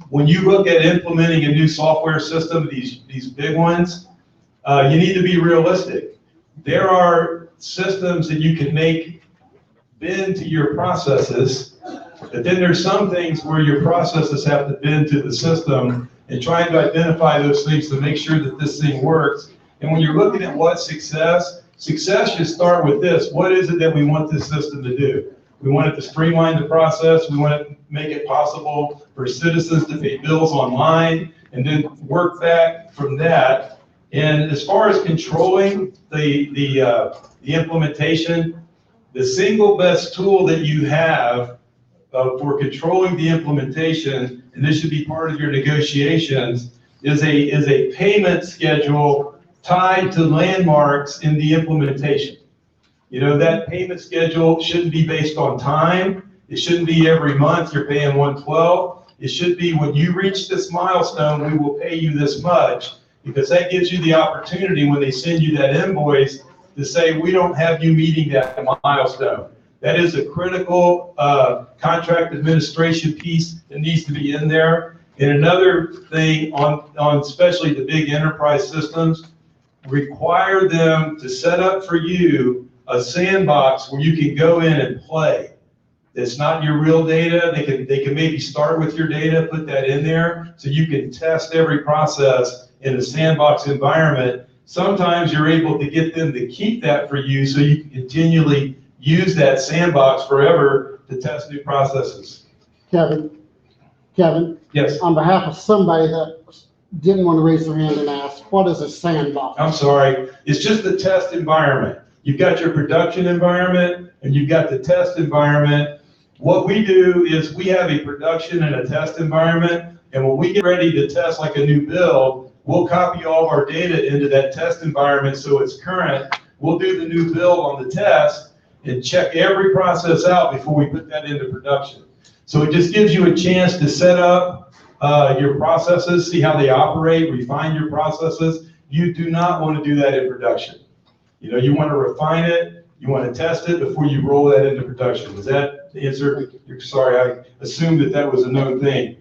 When you look at implementing a new software system, these big ones, you need to be realistic. There are systems that you can make bend to your processes, but then there's some things where your processes have to bend to the system and trying to identify those things to make sure that this thing works. And when you're looking at what success should start with this. What is it that we want this system to do? We want it to streamline the process. We want to make it possible for citizens to pay bills online and then work back from that. And as far as controlling the implementation, the single best tool that you have for controlling the implementation, and this should be part of your negotiations, is a payment schedule tied to landmarks in the implementation. You know, that payment schedule shouldn't be based on time. It shouldn't be every month you're paying 112. It should be when you reach this milestone, we will pay you this much, because that gives you the opportunity when they send you that invoice to say, we don't have you meeting that milestone. That is a critical contract administration piece that needs to be in there. And another thing on especially the big enterprise systems, require them to set up for you a sandbox where you can go in and play. It's not your real data. They can maybe start with your data, put that in there, so you can test every process in a sandbox environment. Sometimes you're able to get them to keep that for you so you can continually use that sandbox forever to test new processes. Kevin, Yes. on behalf of somebody that didn't want to raise their hand and ask, what is a sandbox? I'm sorry, it's just the test environment. You've got your production environment and you've got the test environment. What we do is we have a production and a test environment, and when we get ready to test like a new build, we'll copy all of our data into that test environment so it's current. We'll do the new build on the test and check every process out before we put that into production. So it just gives you a chance to set up your processes, see how they operate, refine your processes. You do not want to do that in production. You know, you want to refine it, you want to test it before you roll that into production. Is that the answer? Sorry, I assumed that was a known thing.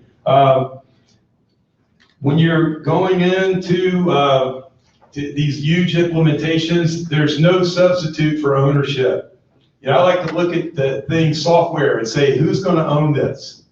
When you're going into to these huge implementations, there's no substitute for ownership. You know, I like to look at the thing software and say, who's going to own this?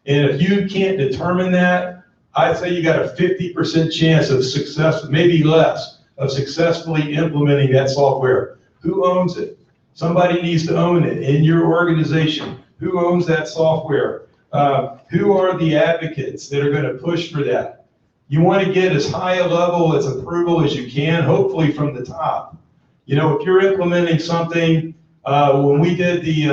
And if you can't determine that, I'd say you got a 50% chance of success, maybe less, of successfully implementing that software. Who owns it? Somebody needs to own it in your organization. Who owns that software? Who are the advocates that are going to push for that? You want to get as high a level as approval as you can, hopefully from the top. You know, if you're implementing something, when we did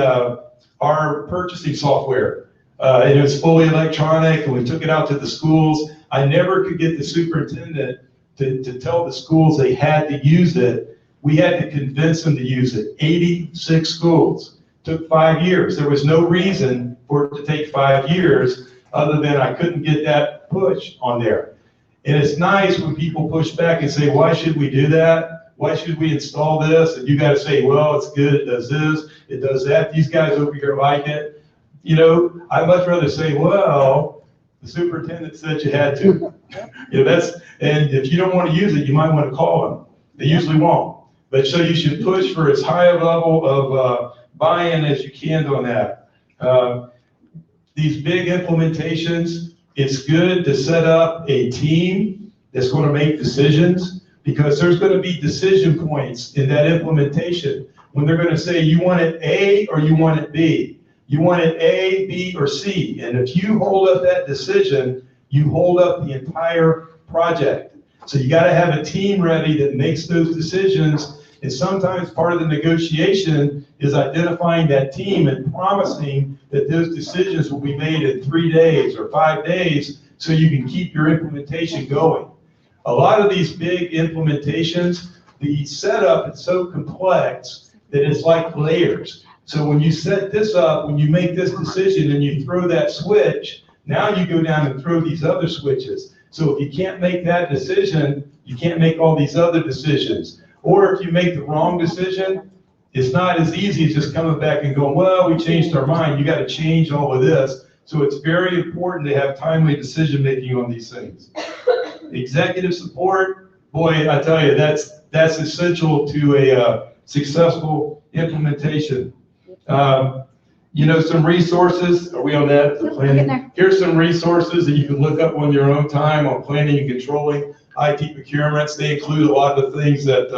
our purchasing software, and it was fully electronic, and we took it out to the schools, I never could get the superintendent to tell the schools they had to use it. We had to convince them to use it. 86 schools. Took 5 years. There was no reason for it to take 5 years other than I couldn't get that push on there. And it's nice when people push back and say, why should we do that? Why should we install this? And you got to say, well, it's good. It does this. It does that. These guys over here like it. You know, I'd much rather say, well, the superintendent said you had to. You know, and if you don't want to use it, you might want to call them. They usually won't. But so you should push for as high a level of buy-in as you can on that. These big implementations, it's good to set up a team that's going to make decisions, because there's going to be decision points in that implementation when they're going to say, you want it A or you want it B? You want it A, B, or C? And if you hold up that decision, you hold up the entire project. So you got to have a team ready that makes those decisions, And sometimes part of the negotiation is identifying that team and promising that those decisions will be made in 3 days or 5 days so you can keep your implementation going. A lot of these big implementations, the setup is so complex that it's like layers. So when you set this up, when you make this decision and you throw that switch, now you go down and throw these other switches. So if you can't make that decision, you can't make all these other decisions. Or if you make the wrong decision, it's not as easy as just coming back and going, well, we changed our mind. You got to change all of this. So it's very important to have timely decision-making on these things. Executive support, boy, I tell you, that's essential to a successful implementation. Some resources, are we on that? Yep, we're getting there. Here's some resources that you can look up on your own time on planning and controlling IT procurements. They include a lot of the things that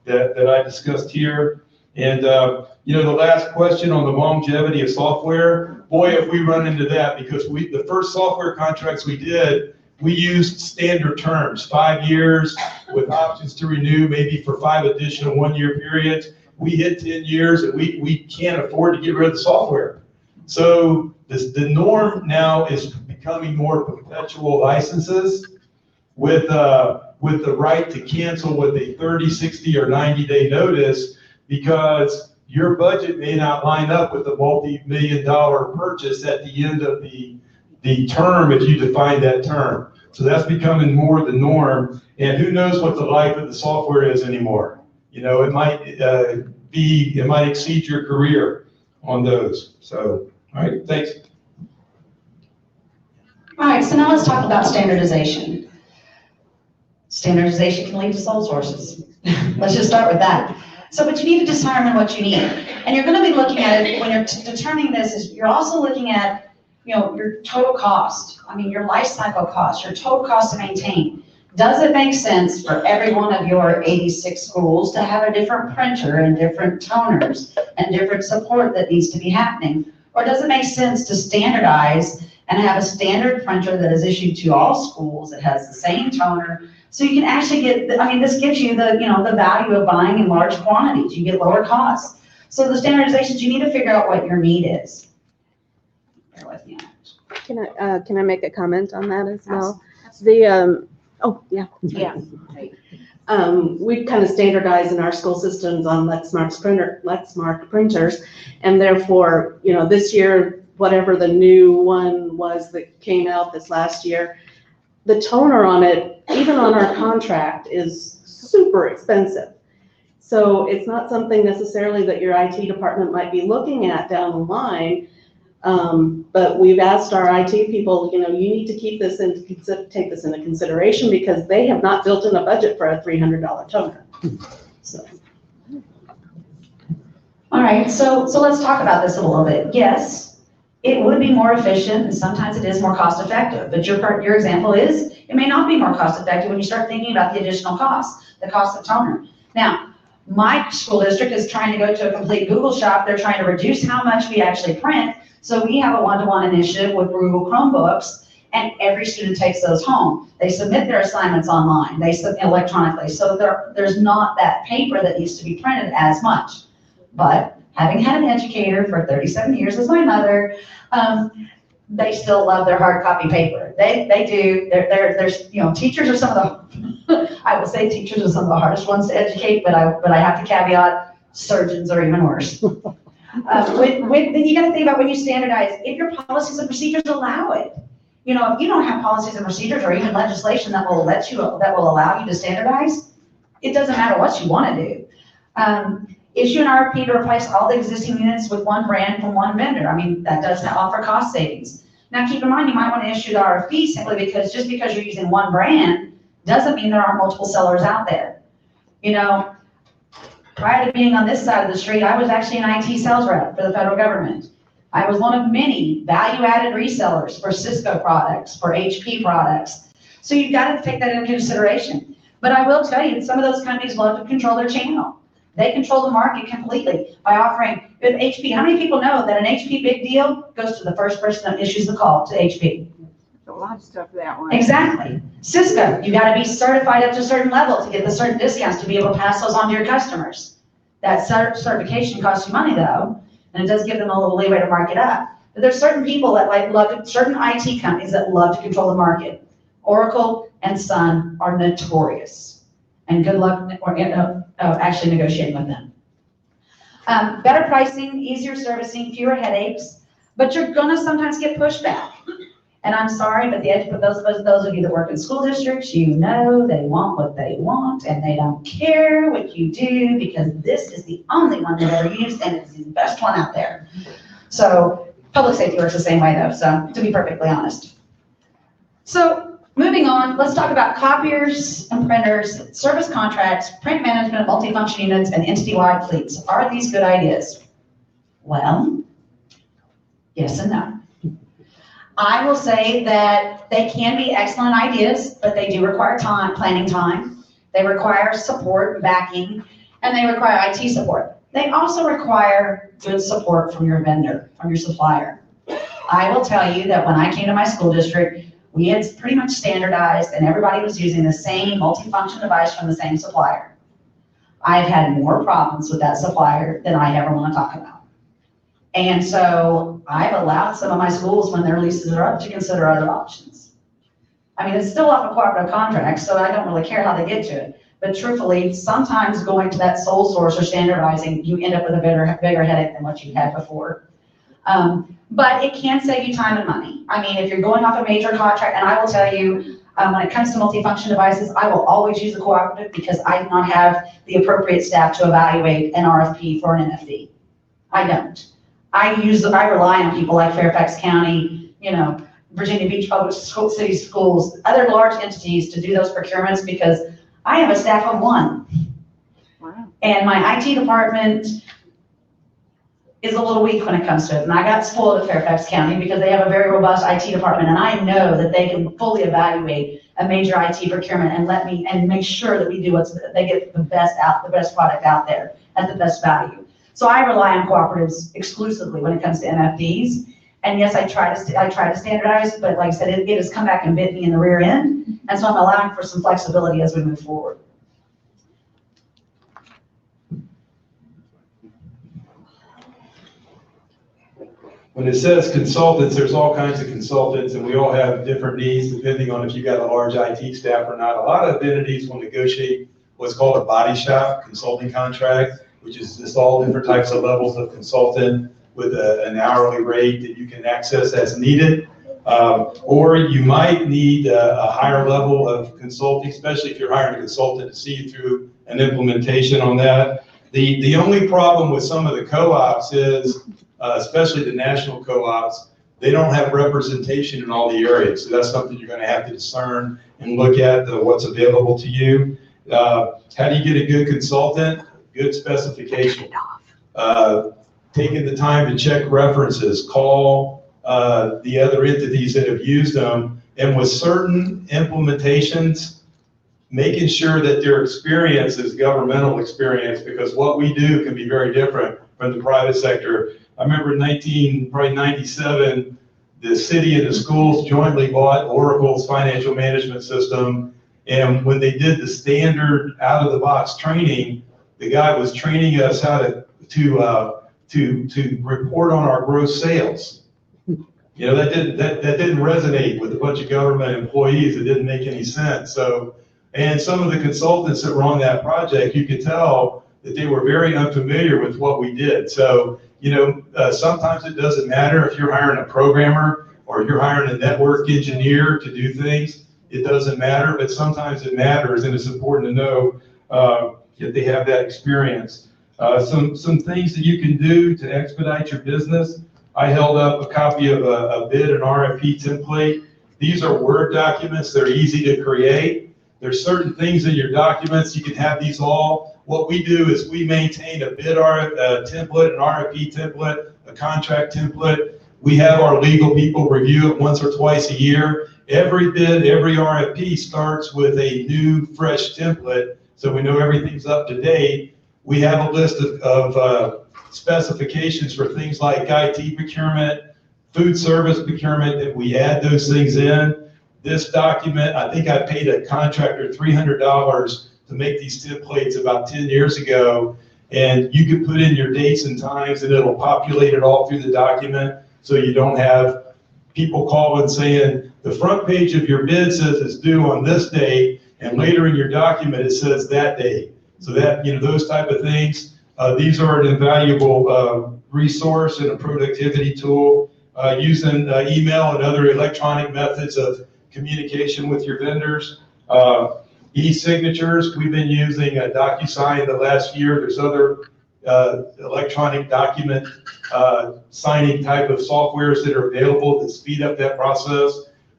I discussed here. And, the last question on the longevity of software, boy, if we run into that, because the first software contracts we did, we used standard terms, 5 years with options to renew, maybe for 5 additional 1-year periods. We hit 10 years and we can't afford to get rid of the software. So the norm now is becoming more perpetual licenses with the right to cancel with a 30, 60, or 90-day notice, because your budget may not line up with the multi-million-dollar purchase at the end of the term if you define that term. So that's becoming more the norm, and who knows what the life of the software is anymore. It might exceed your career on those. So, all right, thanks. All right, so now let's talk about standardization. Standardization can lead to sole sources. Let's just start with that. But you need to determine what you need. And you're going to be looking at it when you're determining this, is you're also looking at, your total cost. Your life cycle cost, your total cost to maintain. Does it make sense for every one of your 86 schools to have a different printer and different toners and different support that needs to be happening? Or does it make sense to standardize and have a standard printer that is issued to all schools that has the same toner? So you can actually get, this gives you the value of buying in large quantities. You get lower costs. So the standardizations, you need to figure out what your need is. Bear with me. Can I make a comment on that as well? Yeah. We kind of standardize in our school systems on Lexmark printers, and therefore, this year, whatever the new one was that came out this last year, the toner on it, even on our contract, is super expensive. So it's not something necessarily that your IT department might be looking at down the line. But we've asked our IT people, you need to take this into consideration, because they have not built in a budget for a $300 toner. So. All right, so let's talk about this a little bit. Yes, it would be more efficient, and sometimes it is more cost effective, but your example is, it may not be more cost effective when you start thinking about the additional costs, the cost of toner. Now, my school district is trying to go to a complete Google shop. They're trying to reduce how much we actually print. So we have a one-to-one initiative with Google Chromebooks, and every student takes those home. They submit their assignments online, they submit electronically. So there's not that paper that needs to be printed as much. But having had an educator for 37 years as my mother, they still love their hard copy paper. They do. There's teachers are some of the I will say teachers are some of the hardest ones to educate, but I have to caveat, surgeons are even worse. You got to think about when you standardize, if your policies and procedures allow it. If you don't have policies and procedures or even legislation that will allow you to standardize, it doesn't matter what you want to do. Issue an RFP to replace all the existing units with one brand from one vendor. That does offer cost savings. Now, keep in mind, you might want to issue the RFP simply because just because you're using one brand doesn't mean there aren't multiple sellers out there. Prior to being on this side of the street, I was actually an IT sales rep for the federal government. I was one of many value-added resellers for Cisco products, for HP products. So you've got to take that into consideration. But I will tell you, some of those companies love to control their channel. They control the market completely by offering, with HP, how many people know that an HP big deal goes to the first person that issues the call to HP? lot of stuff that way. Exactly. Cisco, you gotta be certified up to a certain level to get the certain discounts to be able to pass those on to your customers. That certification costs you money though, and it does give them a little leeway to mark it up. But there's certain people that certain IT companies that love to control the market. Oracle and Sun are notorious. And good luck actually negotiating with them. Better pricing, easier servicing, fewer headaches, but you're gonna sometimes get pushback. And I'm sorry, but those of you that work in school districts, you know they want what they want and they don't care what you do because this is the only one they've ever used and it's the best one out there. So public safety works the same way though, so to be perfectly honest. So moving on, let's talk about copiers and printers, service contracts, print management, multifunction units, and entity-wide fleets. Are these good ideas? Well, yes and no. I will say that they can be excellent ideas, but they do require time, planning time. They require support and backing, and they require IT support. They also require good support from your vendor, from your supplier. I will tell you that when I came to my school district, we had pretty much standardized and everybody was using the same multifunction device from the same supplier. I've had more problems with that supplier than I ever want to talk about. And so I've allowed some of my schools, when their leases are up, to consider other options. I mean, it's still off a cooperative contract, so I don't really care how they get to it. But truthfully, sometimes going to that sole source or standardizing, you end up with a bigger headache than what you had before. But it can save you time and money. I mean, if you're going off a major contract, and I will tell you, when it comes to multifunction devices, I will always use a cooperative because I do not have the appropriate staff to evaluate an RFP for an NFD. I don't. I rely on people like Fairfax County, Virginia Beach Public City Schools, other large entities to do those procurements because I have a staff of one. Wow. And my IT department is a little weak when it comes to it. And I got spoiled at Fairfax County because they have a very robust IT department and I know that they can fully evaluate a major IT procurement and make sure that we do they get the best product out there at the best value. So I rely on cooperatives exclusively when it comes to MFDs. And yes, I try to standardize, but like I said, it has come back and bit me in the rear end. And so I'm allowing for some flexibility as we move forward. When it says consultants, there's all kinds of consultants and we all have different needs depending on if you've got a large IT staff or not. A lot of entities will negotiate what's called a body shop consulting contract, which is just all different types of levels of consultant with an hourly rate that you can access as needed. Or you might need a higher level of consulting, especially if you're hiring a consultant to see you through an implementation on that. The only problem with some of the co-ops is, especially the national co-ops, they don't have representation in all the areas. So that's something you're going to have to discern and look at what's available to you. How do you get a good consultant? Good specification. Taking the time to check references, call the other entities that have used them, and with certain implementations, making sure that their experience is governmental experience, because what we do can be very different from the private sector. I remember in 1997, the city and the schools jointly bought Oracle's financial management system, and when they did the standard out-of-the-box training, the guy was training us how to report on our gross sales. That didn't resonate with a bunch of government employees. It didn't make any sense. So, and some of the consultants that were on that project, you could tell that they were very unfamiliar with what we did. So, sometimes it doesn't matter if you're hiring a programmer or you're hiring a network engineer to do things. It doesn't matter, but sometimes it matters, and it's important to know if they have that experience. Some things that you can do to expedite your business. I held up a copy of a bid and RFP template. These are Word documents. They're easy to create. There's certain things in your documents. You can have these all. What we do is we maintain a bid template, an RFP template, a contract template. We have our legal people review it once or twice a year. Every bid, every RFP starts with a new, fresh template, so we know everything's up to date. We have a list of specifications for things like IT procurement, food service procurement, that we add those things in. this document, I think I paid a contractor $300 to make these templates about 10 years ago. And you can put in your dates and times and it'll populate it all through the document. So you don't have people calling saying, the front page of your bid says it's due on this date, and later in your document, it says that date. So that, those type of things. These are an invaluable resource and a productivity tool, using email and other electronic methods of communication with your vendors. E-signatures, we've been using DocuSign the last year. There's other electronic document signing type of softwares that are available that speed up that process.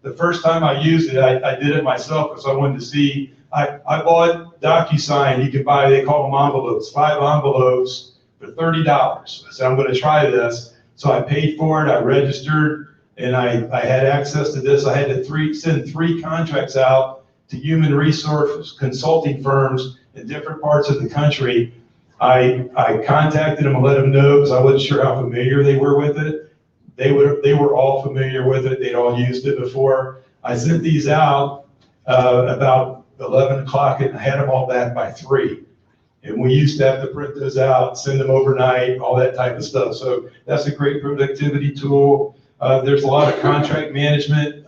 The first time I used it, I did it myself because I wanted to see. I bought DocuSign. You can buy, they call them envelopes, 5 envelopes for $30. I said, I'm going to try this. So I paid for it, I registered, and I had access to this. I had to send 3 contracts out to human resource consulting firms in different parts of the country. I contacted them and let them know because I wasn't sure how familiar they were with it. They were all familiar with it. They'd all used it before. I sent these out about 11 o'clock and I had them all back by 3. And we used to have to print those out, send them overnight, all that type of stuff. So that's a great productivity tool. There's a lot of contract management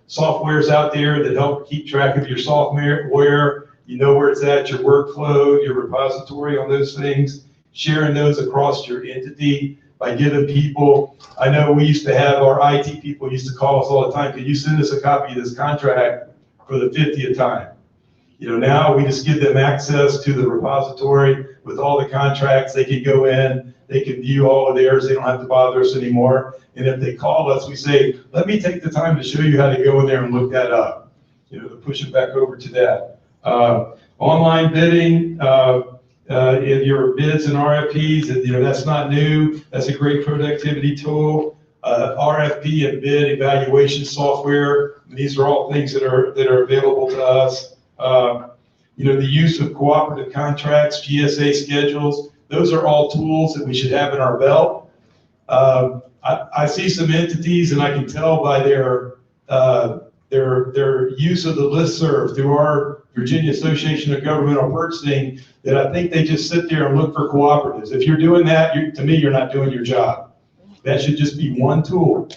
softwares out there that help keep track of your software, where you know where it's at, your workflow, your repository on those things, sharing those across your entity by giving people. I know we used to have our IT people used to call us all the time, could you send us a copy of this contract for the 50th time? Now we just give them access to the repository with all the contracts. They can go in, they can view all of theirs. They don't have to bother us anymore. And if they call us, we say, let me take the time to show you how to go in there and look that up, to push it back over to that. Online bidding, if your bids and RFPs, that's not new. That's a great productivity tool. RFP and bid evaluation software. These are all things that are available to us. The use of cooperative contracts, GSA schedules, those are all tools that we should have in our belt. I see some entities, and I can tell by their use of the listserv through our Virginia Association of Governmental Purchasing, that I think they just sit there and look for cooperatives. If you're doing that, to me, you're not doing your job. That should just be one tool,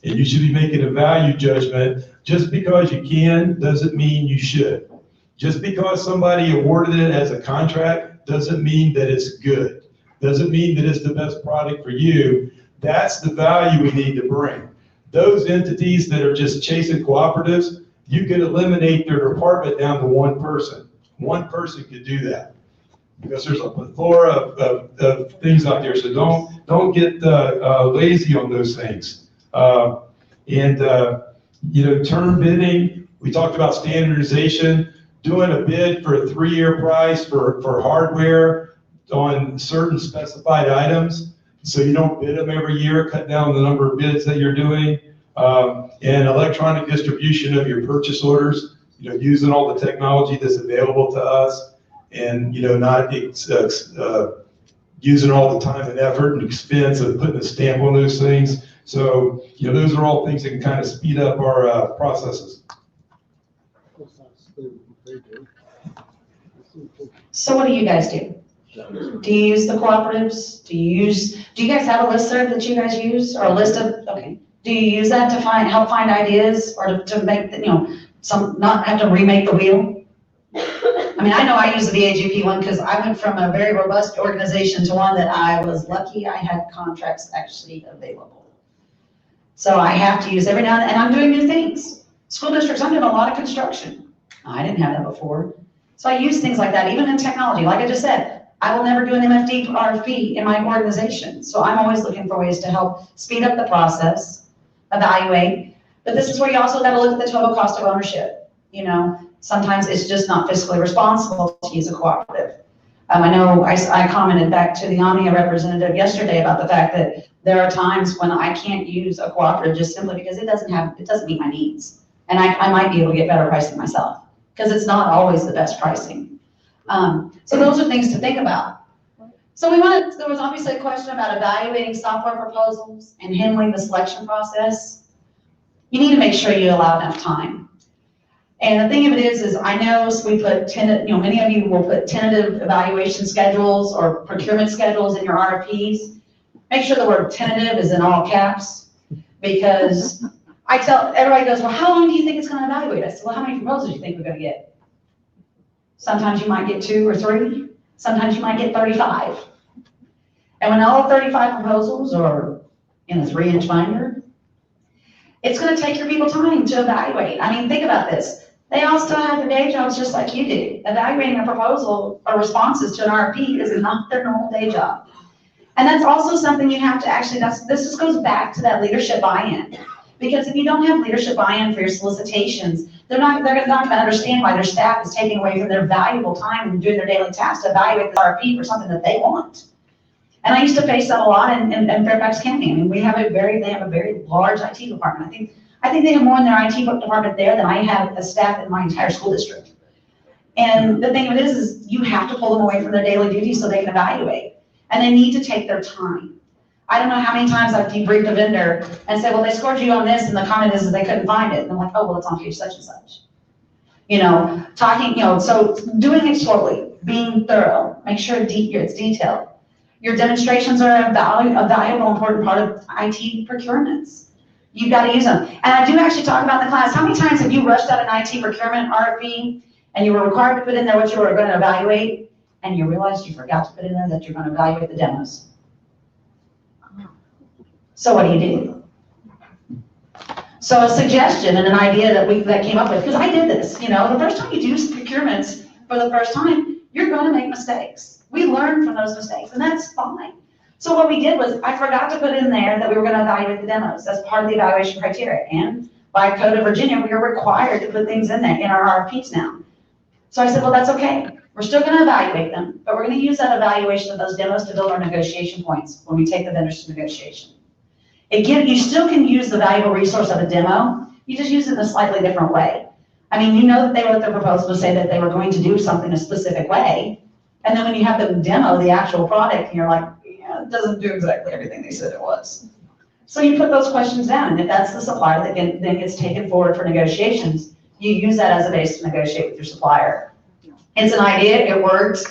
and you should be making a value judgment. Just because you can doesn't mean you should. Just because somebody awarded it as a contract doesn't mean that it's good. Doesn't mean that it's the best product for you. That's the value we need to bring. Those entities that are just chasing cooperatives, you can eliminate their department down to one person. One person could do that, because there's a plethora of things out there. So don't get lazy on those things. Term bidding. We talked about standardization. Doing a bid for a 3-year price for hardware on certain specified items, so you don't bid them every year, cut down the number of bids that you're doing, and electronic distribution of your purchase orders, using all the technology that's available to us, and not using all the time and effort and expense of putting a stamp on those things. So those are all things that can kind of speed up our processes. So what do you guys do? Do you use the cooperatives? Do you guys have a listserv that you guys use, or a list of, okay. Do you use that to help find ideas, or to make, not have to remake the wheel? I know I use the VAGP one because I went from a very robust organization to one that I was lucky I had contracts actually available. So I have to use every now and then, and I'm doing new things. School districts, I'm doing a lot of construction. I didn't have that before. So I use things like that, even in technology. Like I just said, I will never do an MFD RFP in my organization. So I'm always looking for ways to help speed up the process, evaluate. But this is where you also got to look at the total cost of ownership. Sometimes it's just not fiscally responsible to use a cooperative. I know I commented back to the Omnia representative yesterday about the fact that there are times when I can't use a cooperative just simply because it doesn't meet my needs. And I might be able to get better pricing myself, because it's not always the best pricing. So those are things to think about. So there was obviously a question about evaluating software proposals and handling the selection process. You need to make sure you allow enough time. And the thing of it is I know we put many of you will put tentative evaluation schedules or procurement schedules in your RFPs. Make sure the word tentative is in all caps, because I tell, everybody goes, well, how long do you think it's gonna evaluate? I said, well, how many proposals do you think we're gonna get? Sometimes you might get 2 or 3, sometimes you might get 35. And when all 35 proposals are in a 3-inch binder, it's gonna take your people time to evaluate. I mean, think about this. They all still have their day jobs just like you do. Evaluating a proposal or responses to an RFP is not their normal day job. And that's also something you have to actually, this just goes back to that leadership buy-in. Because if you don't have leadership buy-in for your solicitations, they're not gonna understand why their staff is taking away from their valuable time and doing their daily tasks to evaluate the RFP for something that they want. And I used to face that a lot in Fairfax County. I mean, they have a very large IT department. I think they have more in their IT department there than I have a staff in my entire school district. And the thing of it is you have to pull them away from their daily duties so they can evaluate. And they need to take their time. I don't know how many times I've debriefed a vendor and said, well, they scored you on this, and the comment is that they couldn't find it. And I'm like, oh, well, it's on page such and such. So doing it slowly, being thorough, make sure it's detailed. Your demonstrations are a valuable, important part of IT procurements. You've got to use them. And I do actually talk about in the class, how many times have you rushed out an IT procurement RFP and you were required to put in there what you were going to evaluate, and you realized you forgot to put in there that you're going to evaluate the demos? So what do? So a suggestion and an idea that came up with, because I did this, the first time you do procurements for the first time, you're going to make mistakes. We learn from those mistakes, and that's fine. So what we did was, I forgot to put in there that we were going to evaluate the demos as part of the evaluation criteria. And by Code of Virginia, we are required to put things in there in our RFPs now. So I said, well, that's okay. We're still going to evaluate them, but we're going to use that evaluation of those demos to build our negotiation points when we take the vendors to negotiation. You still can use the valuable resource of a demo. You just use it in a slightly different way. I mean, you know that they wrote their proposal to say that they were going to do something a specific way. And then when you have them demo the actual product, and you're like, yeah, it doesn't do exactly everything they said it was. So you put those questions down, and if that's the supplier that then gets taken forward for negotiations, you use that as a base to negotiate with your supplier. It's an idea, it works.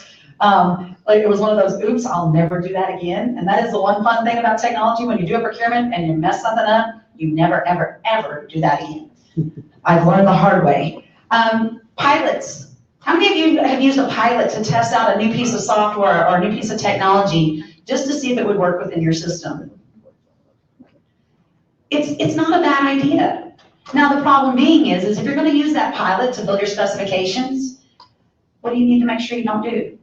It was one of those, oops, I'll never do that again. And that is the one fun thing about technology. When you do a procurement and you mess something up, you never, ever, ever do that again. I've learned the hard way. Pilots. How many of you have used a pilot to test out a new piece of software or a new piece of technology just to see if it would work within your system? It's not a bad idea. Now the problem being is if you're going to use that pilot to build your specifications, what do you need to make sure you don't do?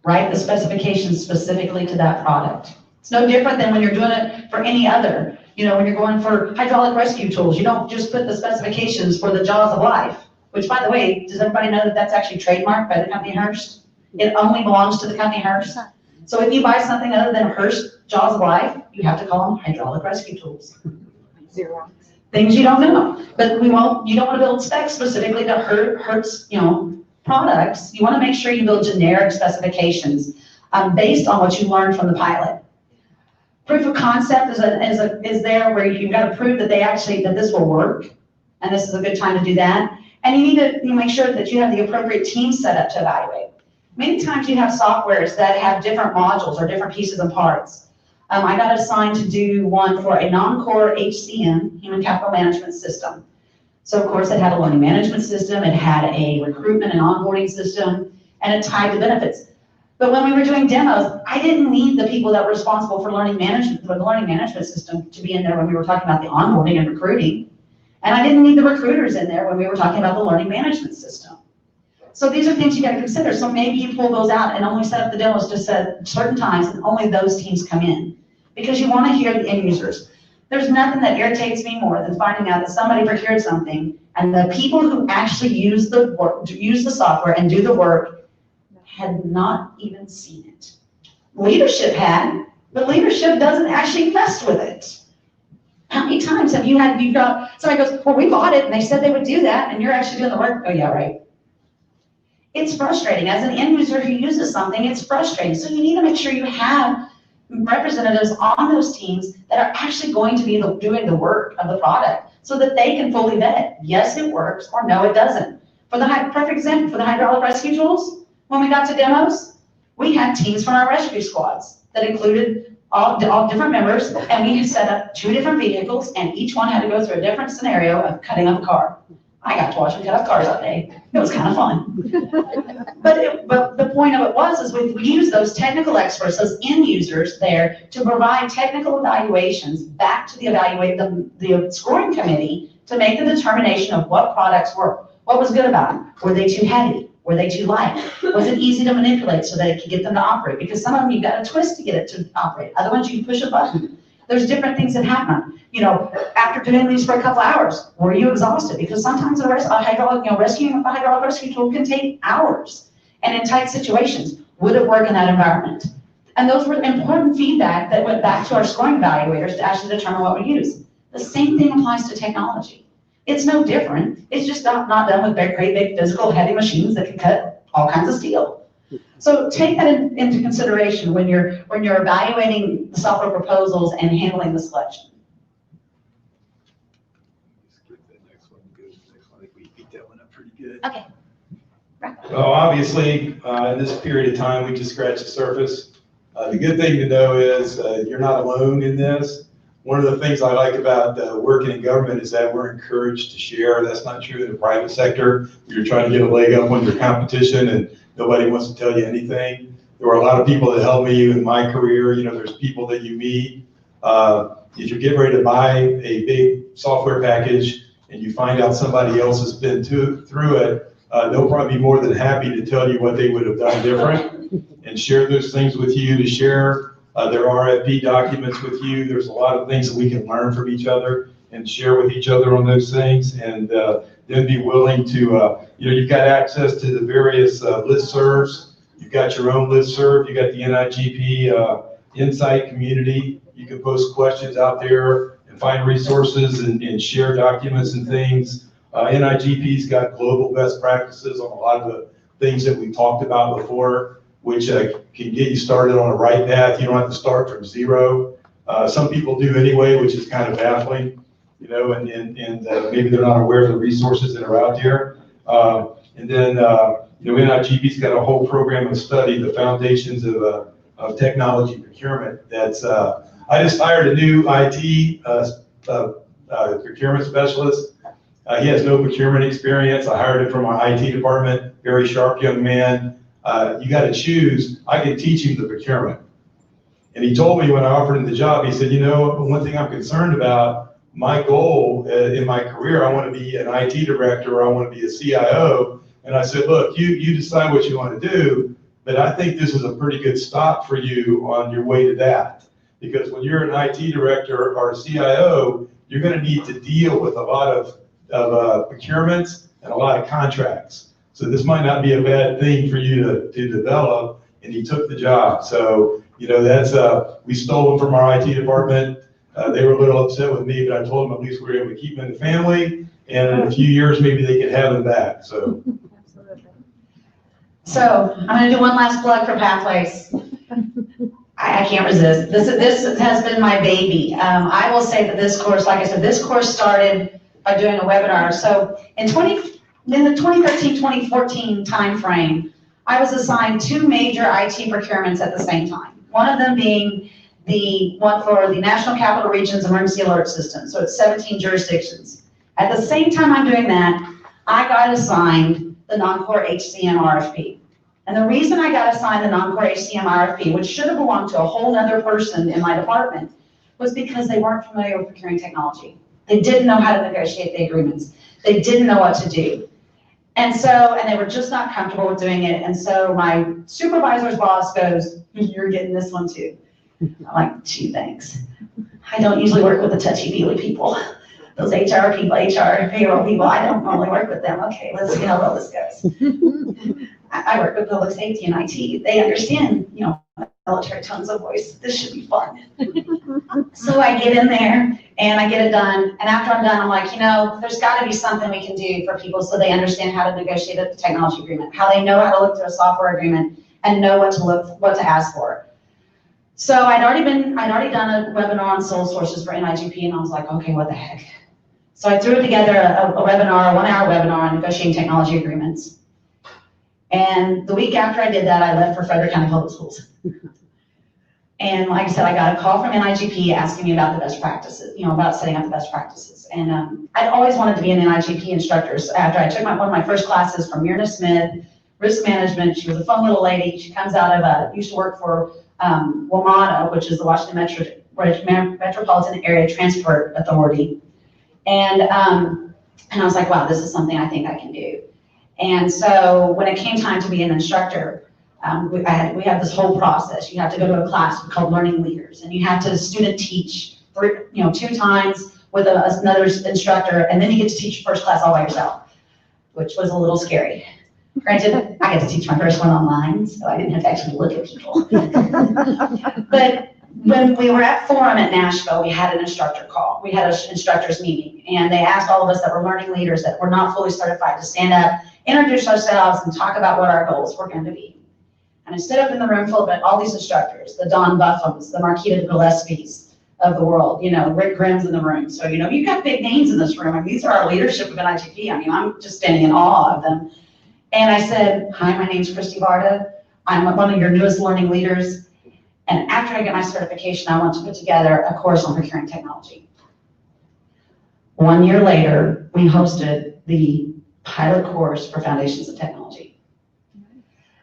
Write the specifications specifically to that product. It's no different than when you're doing it for any other. When you're going for hydraulic rescue tools, you don't just put the specifications for the Jaws of Life, which, by the way, does everybody know that that's actually trademarked by the company Hearst? It only belongs to the company Hearst. So if you buy something other than Hearst Jaws of Life, you have to call them hydraulic rescue tools. Zero. Things you don't know. But you don't want to build specs specifically to Hearst, products. You want to make sure you build generic specifications based on what you learned from the pilot. Proof of concept is there where you've got to prove that that this will work, and this is a good time to do that. And you need to make sure that you have the appropriate team set up to evaluate. Many times you have softwares that have different modules or different pieces and parts. I got assigned to do one for a non-core HCM, Human Capital Management System. So of course it had a learning management system, it had a recruitment and onboarding system, and it tied to benefits. But when we were doing demos, I didn't need the people that were responsible for the learning management system to be in there when we were talking about the onboarding and recruiting. And I didn't need the recruiters in there when we were talking about the learning management system. So these are things you gotta consider. So maybe you pull those out and only set up the demos just at certain times and only those teams come in. Because you wanna hear the end users. There's nothing that irritates me more than finding out that somebody procured something and the people who actually use the software and do the work had not even seen it. Leadership had, but leadership doesn't actually mess with it. How many times have you've got, somebody goes, well, we bought it and they said they would do that and you're actually doing the work. Oh yeah, right. It's frustrating. As an end user who uses something, it's frustrating. So you need to make sure you have representatives on those teams that are actually going to be doing the work of the product so that they can fully vet it. Yes, it works, or no, it doesn't. For the perfect example, for the hydraulic rescue tools, when we got to demos, we had teams from our rescue squads that included all different members, and we set up 2 different vehicles, and each one had to go through a different scenario of cutting up a car. I got to watch them cut up cars that day. It was kind of fun. But the point of it is we use those technical experts, those end users there to provide technical evaluations back to the scoring committee to make the determination of what products work. What was good about them? Were they too heavy? Were they too light? Was it easy to manipulate so that it could get them to operate? Because some of them you've got to twist to get it to operate. Other ones you can push a button. There's different things that happen. You know, after doing these for a couple hours, were you exhausted? Because sometimes rescuing a hydraulic rescue tool can take hours. And in tight situations, would it work in that environment? And those were important feedback that went back to our scoring evaluators to actually determine what we use. The same thing applies to technology. It's no different. It's just not done with great big physical heavy machines that can cut all kinds of steel. So take that into consideration when you're evaluating the software proposals and handling the selection. Skip that next one. Go to the next one. I think we beat that one up pretty good. Okay. Well, obviously, in this period of time, we just scratched the surface. The good thing to know is you're not alone in this. One of the things I like about working in government is that we're encouraged to share. That's not true in the private sector. You're trying to get a leg up on your competition and nobody wants to tell you anything. There were a lot of people that helped me in my career. You know, there's people that you meet. If you're getting ready to buy a big software package and you find out somebody else has been through it, they'll probably be more than happy to tell you what they would have done different and share those things with you, to share their RFP documents with you. There's a lot of things that we can learn from each other and share with each other on those things, and then be willing to, you've got access to the various listservs. You've got your own listserv. You've got the NIGP Insight community. You can post questions out there and find resources and share documents and things. NIGP's got global best practices on a lot of the things that we talked about before, which can get you started on a right path. You don't have to start from zero. Some people do anyway, which is kind of baffling, and maybe they're not aware of the resources that are out there. And then, NIGP's got a whole program of study, the foundations of technology procurement. That's, I just hired a new IT procurement specialist. He has no procurement experience. I hired him from our IT department, very sharp young man. You got to choose. I can teach him the procurement. And he told me when I offered him the job, he said, one thing I'm concerned about, my goal in my career, I want to be an IT director, or I want to be a CIO. And I said, look, you decide what you want to do, but I think this is a pretty good stop for you on your way to that. Because when you're an IT director or a CIO, you're going to need to deal with a lot of procurements and a lot of contracts. So this might not be a bad thing for you to develop, and he took the job. So, that's, we stole him from our IT department. They were a little upset with me, but I told them at least we were able to keep him in the family, and in a few years, maybe they could have him back, so. So I'm going to do one last plug for Pathways. I can't resist. This has been my baby. I will say that this course, like I said, this course started by doing a webinar. So in the 2013-2014 timeframe, I was assigned 2 major IT procurements at the same time. One of them being the one for the National Capital Region's Emergency Alert System. So it's 17 jurisdictions. At the same time I'm doing that, I got assigned the non-core HCM RFP. And the reason I got assigned the non-core HCM RFP, which should have belonged to a whole other person in my department, was because they weren't familiar with procuring technology. They didn't know how to negotiate the agreements. They didn't know what to do. And they were just not comfortable with doing it. And so my supervisor's boss goes, you're getting this one too. I'm like, gee, thanks. I don't usually work with the touchy-feely people. Those HR people, HR payroll people, I don't normally work with them. Okay, let's see how well this goes. I work with public safety and IT. They understand, military tones of voice. This should be fun. So I get in there and I get it done. And after I'm done, I'm like, there's got to be something we can do for people so they understand how to negotiate a technology agreement, how they know how to look through a software agreement and know what to ask for. So I'd already done a webinar on sole sources for NIGP, and I was like, okay, what the heck? So I threw together a webinar, a 1-hour webinar on negotiating technology agreements. And the week after I did that, I left for Frederick County Public Schools. And like I said, I got a call from NIGP asking me about the best practices, about setting up the best practices. And I'd always wanted to be an NIGP instructor. So after I took one of my first classes from Myrna Smith, risk management. She was a fun little lady. She comes out of, used to work for WMATA, which is the Washington Metropolitan Area Transport Authority. And I was like, wow, this is something I think I can do. And so when it came time to be an instructor, we have this whole process. You have to go to a class called Learning Leaders, and you have to student teach 2 times with another instructor, and then you get to teach your first class all by yourself, which was a little scary. Granted, I had to teach my first one online, so I didn't have to actually look at people. But when we were at Forum at Nashville, we had an instructor call. We had an instructors meeting, and they asked all of us that were learning leaders that were not fully certified to stand up, introduce ourselves, and talk about what our goals were going to be. And I stood up in the room full of all these instructors, the Don Buffums, the Marquita Gillespies of the world, Rick Grimm's in the room. So, you've got big names in this room. I mean, these are our leadership of NIGP. I mean, I'm just standing in awe of them. And I said, hi, my name's Kristi Varda. I'm one of your newest learning leaders. And after I get my certification, I want to put together a course on procuring technology. 1 year later, we hosted the pilot course for Foundations of Technology.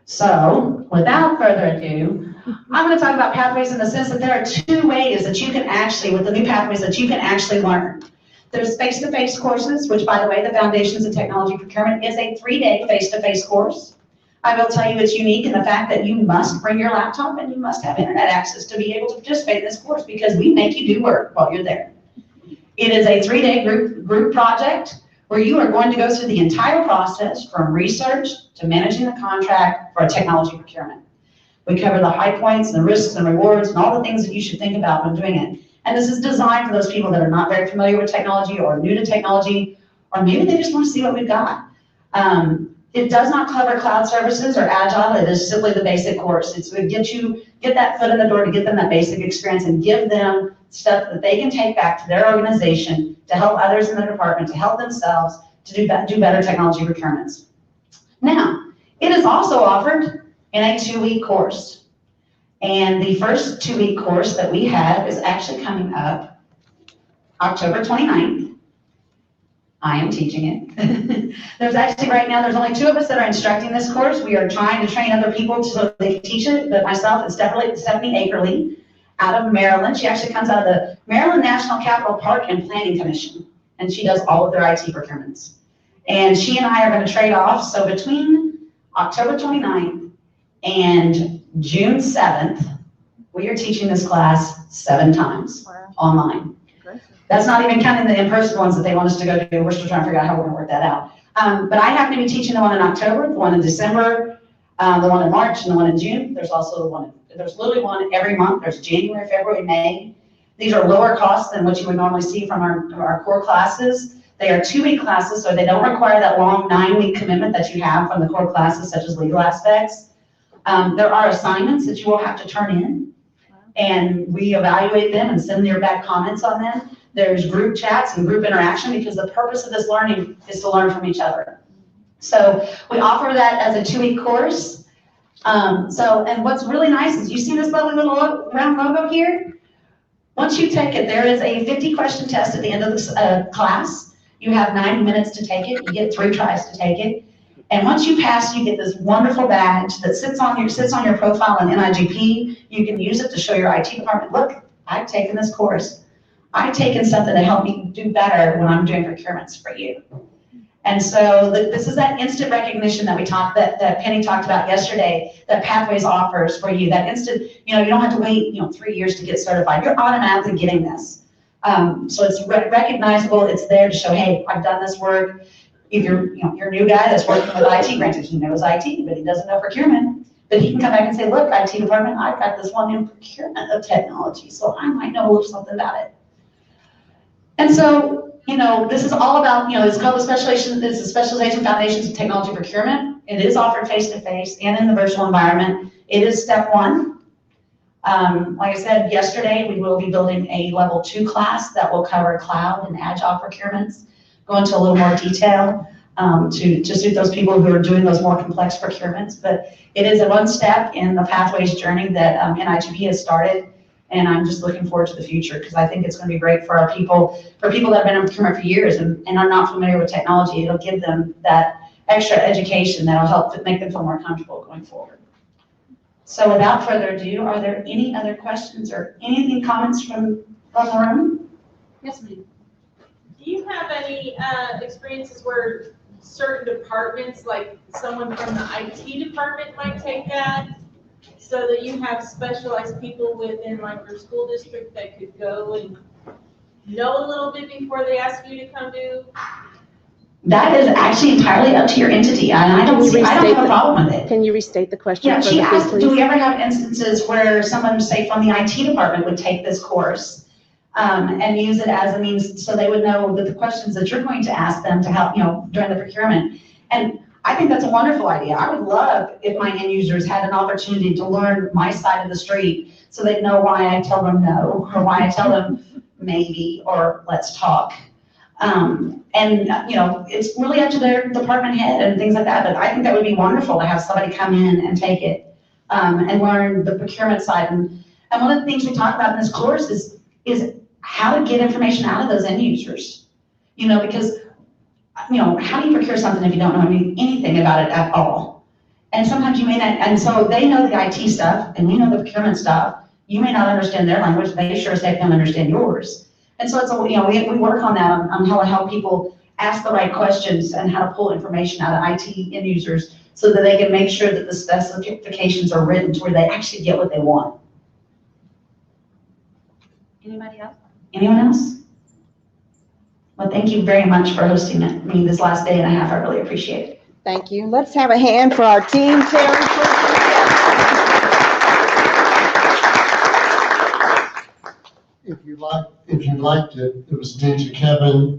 So without further ado, I'm going to talk about pathways in the sense that there are 2 ways that you can actually, with the new pathways, that you can actually learn. There's face-to-face courses, which, by the way, the Foundations of Technology Procurement is a 3-day face-to-face course. I will tell you it's unique in the fact that you must bring your laptop and you must have internet access to be able to participate in this course because we make you do work while you're there. It is a 3-day group project where you are going to go through the entire process from research to managing the contract for a technology procurement. We cover the high points, the risks and rewards, and all the things that you should think about when doing it. And this is designed for those people that are not very familiar with technology or new to technology, or maybe they just want to see what we've got. It does not cover cloud services or agile. It is simply the basic course. It's to get that foot in the door, to get them that basic experience and give them stuff that they can take back to their organization to help others in their department, to help themselves, to do better technology procurements. Now, it is also offered in a 2-week course. And the first 2-week course that we have is actually coming up October 29th. I am teaching it. There's actually right now, there's only 2 of us that are instructing this course. We are trying to train other people so they can teach it, but myself and Stephanie Akerly out of Maryland. She actually comes out of the Maryland National Capital Park and Planning Commission, and she does all of their IT procurements. And she and I are going to trade off. So between October 29th and June 7th, we are teaching this class 7 times online. That's not even counting the in-person ones that they want us to go to. We're still trying to figure out how we're going to work that out. But I happen to be teaching the one in October, the one in December, the one in March, and the one in June. There's also the one, there's literally one every month. There's January, February, May. These are lower costs than what you would normally see from our core classes. They are 2-week classes, so they don't require that long 9-week commitment that you have from the core classes, such as legal aspects. There are assignments that you will have to turn in, and we evaluate them and send your back comments on them. There's group chats and group interaction because the purpose of this learning is to learn from each other. So we offer that as a 2-week course. And what's really nice is you see this lovely little round logo here? Once you take it, there is a 50-question test at the end of the class. You have 90 minutes to take it. You get 3 tries to take it. And once you pass, you get this wonderful badge that sits on your profile in NIGP. You can use it to show your IT department, look, I've taken this course. I've taken something to help me do better when I'm doing procurements for you. And so this is that instant recognition that Penny talked about yesterday, that Pathways offers for you. That instant, you don't have to wait, 3 years to get certified. You're automatically getting this. So it's recognizable. It's there to show, hey, I've done this work. If you're a new guy that's working with IT, granted he knows IT, but he doesn't know procurement. But he can come back and say, look, IT department, I've got this one in procurement of technology, so I might know a little something about it. And so, this is all about, it's called the Specialization Foundations of Technology Procurement. It is offered face-to-face and in the virtual environment. It is step 1. Like I said, yesterday, we will be building a level 2 class that will cover cloud and agile procurements, go into a little more detail to suit those people who are doing those more complex procurements. But it is a one step in the pathways journey that NIGP has started. And I'm just looking forward to the future because I think it's going to be great for our people, for people that have been in procurement for years and are not familiar with technology. It'll give them that extra education that'll help make them feel more comfortable going forward. So without further ado, are there any other questions or anything, comments from the room? Yes, ma'am. Do you have any experiences where certain departments, like someone from the IT department might take that? So that you have specialized people within like your school district that could go and know a little bit before they ask you to come do? That is actually entirely up to your entity, and I don't have a problem with it. Can you restate the question? Yeah, for she the asked, group, do we please? ever have instances where someone, say, from the IT department would take this course and use it as a means so they would know that the questions that you're going to ask them to help, during the procurement. And I think that's a wonderful idea. I would love if my end users had an opportunity to learn my side of the street so they'd know why I tell them no, or why I tell them maybe, or let's talk. It's really up to their department head and things like that, but I think that would be wonderful to have somebody come in and take it and learn the procurement side. And one of the things we talk about in this course is how to get information out of those end users. Because how do you procure something if you don't know anything about it at all? And sometimes you may not, and so they know the IT stuff and you know the procurement stuff. You may not understand their language, they sure as heck don't understand yours. And so we work on that, on how to help people ask the right questions and how to pull information out of IT end users so that they can make sure that the specifications are written to where they actually get what they want. Anybody else? Anyone else? Well, thank you very much for hosting me this last day and a half. I really appreciate it. Thank you. Let's have a hand for our team, Terry. If you'd like to, it was due to Kevin